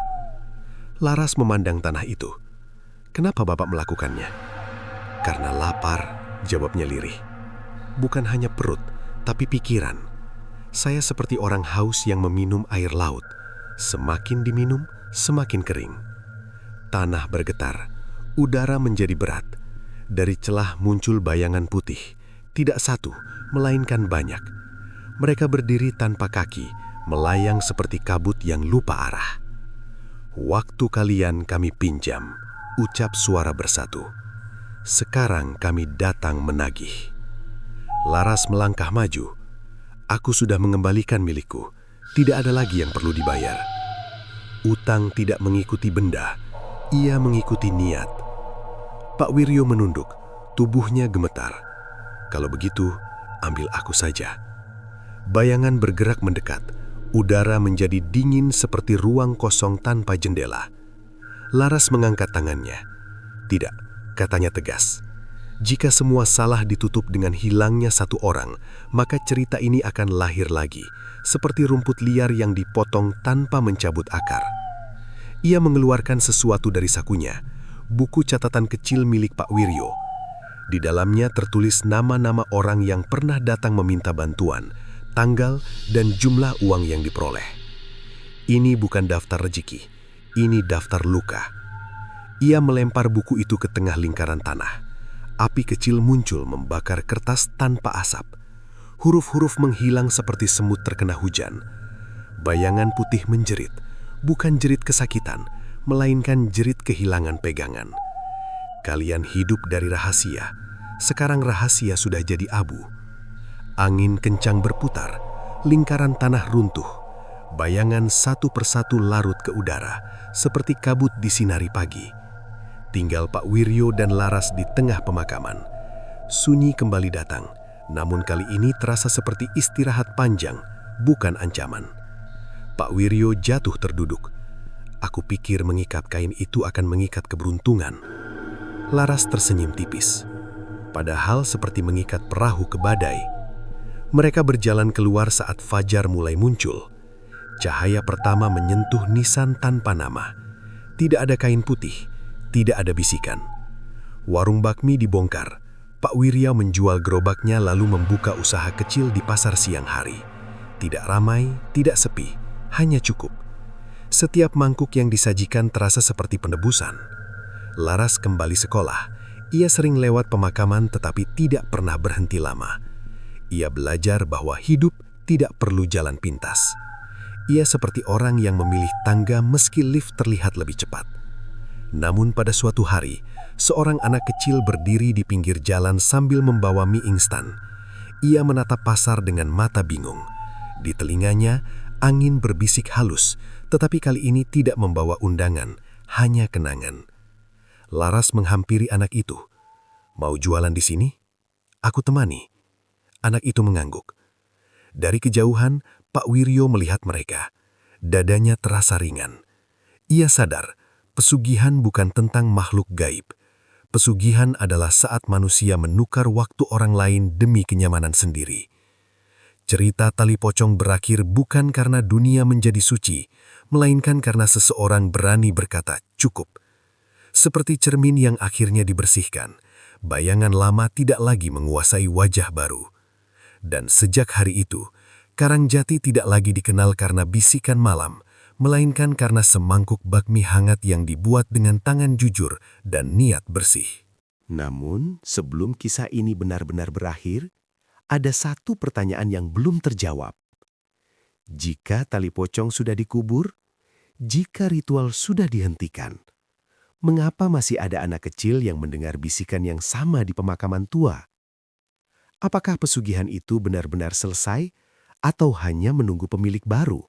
Laras memandang tanah itu. Kenapa Bapak melakukannya? Karena lapar, jawabnya lirih. Bukan hanya perut, tapi pikiran. Saya seperti orang haus yang meminum air laut. Semakin diminum, semakin kering. Tanah bergetar, udara menjadi berat. Dari celah muncul bayangan putih, tidak satu, melainkan banyak. Mereka berdiri tanpa kaki, melayang seperti kabut yang lupa arah. Waktu kalian kami pinjam, ucap suara bersatu. Sekarang kami datang menagih. Laras melangkah maju. Aku sudah mengembalikan milikku, tidak ada lagi yang perlu dibayar. Utang tidak mengikuti benda, ia mengikuti niat. Pak Wiryo menunduk, tubuhnya gemetar. Kalau begitu, ambil aku saja. Bayangan bergerak mendekat, udara menjadi dingin seperti ruang kosong tanpa jendela. Laras mengangkat tangannya. Tidak, katanya tegas. Jika semua salah ditutup dengan hilangnya satu orang, maka cerita ini akan lahir lagi, seperti rumput liar yang dipotong tanpa mencabut akar. Ia mengeluarkan sesuatu dari sakunya, buku catatan kecil milik Pak Wiryo. Di dalamnya tertulis nama-nama orang yang pernah datang meminta bantuan, tanggal dan jumlah uang yang diperoleh. Ini bukan daftar rezeki, ini daftar luka. Ia melempar buku itu ke tengah lingkaran tanah. Api kecil muncul membakar kertas tanpa asap. Huruf-huruf menghilang seperti semut terkena hujan. Bayangan putih menjerit, bukan jerit kesakitan, melainkan jerit kehilangan pegangan. Kalian hidup dari rahasia, sekarang rahasia sudah jadi abu. Angin kencang berputar, lingkaran tanah runtuh. Bayangan satu persatu larut ke udara, seperti kabut disinari pagi. Tinggal Pak Wiryo dan Laras di tengah pemakaman. Sunyi kembali datang, namun kali ini terasa seperti istirahat panjang, bukan ancaman. Pak Wiryo jatuh terduduk. Aku pikir mengikat kain itu akan mengikat keberuntungan. Laras tersenyum tipis. Padahal seperti mengikat perahu ke badai. Mereka berjalan keluar saat fajar mulai muncul. Cahaya pertama menyentuh nisan tanpa nama. Tidak ada kain putih, tidak ada bisikan. Warung bakmi dibongkar. Pak Wirya menjual gerobaknya lalu membuka usaha kecil di pasar siang hari. Tidak ramai, tidak sepi, hanya cukup. Setiap mangkuk yang disajikan terasa seperti penebusan. Laras kembali sekolah. Ia sering lewat pemakaman tetapi tidak pernah berhenti lama. Ia belajar bahwa hidup tidak perlu jalan pintas. Ia seperti orang yang memilih tangga meski lift terlihat lebih cepat. Namun pada suatu hari, seorang anak kecil berdiri di pinggir jalan sambil membawa mie instan. Ia menatap pasar dengan mata bingung. Di telinganya, angin berbisik halus, tetapi kali ini tidak membawa undangan, hanya kenangan. Laras menghampiri anak itu. Mau jualan di sini? Aku temani. Anak itu mengangguk. Dari kejauhan, Pak Wiryo melihat mereka. Dadanya terasa ringan. Ia sadar, pesugihan bukan tentang makhluk gaib. Pesugihan adalah saat manusia menukar waktu orang lain demi kenyamanan sendiri. Cerita tali pocong berakhir bukan karena dunia menjadi suci, melainkan karena seseorang berani berkata, cukup. Seperti cermin yang akhirnya dibersihkan, bayangan lama tidak lagi menguasai wajah baru. Dan sejak hari itu, Karangjati tidak lagi dikenal karena bisikan malam, melainkan karena semangkuk bakmi hangat yang dibuat dengan tangan jujur dan niat bersih. Namun, sebelum kisah ini benar-benar berakhir, ada satu pertanyaan yang belum terjawab. Jika tali pocong sudah dikubur, jika ritual sudah dihentikan, mengapa masih ada anak kecil yang mendengar bisikan yang sama di pemakaman tua? Apakah pesugihan itu benar-benar selesai atau hanya menunggu pemilik baru?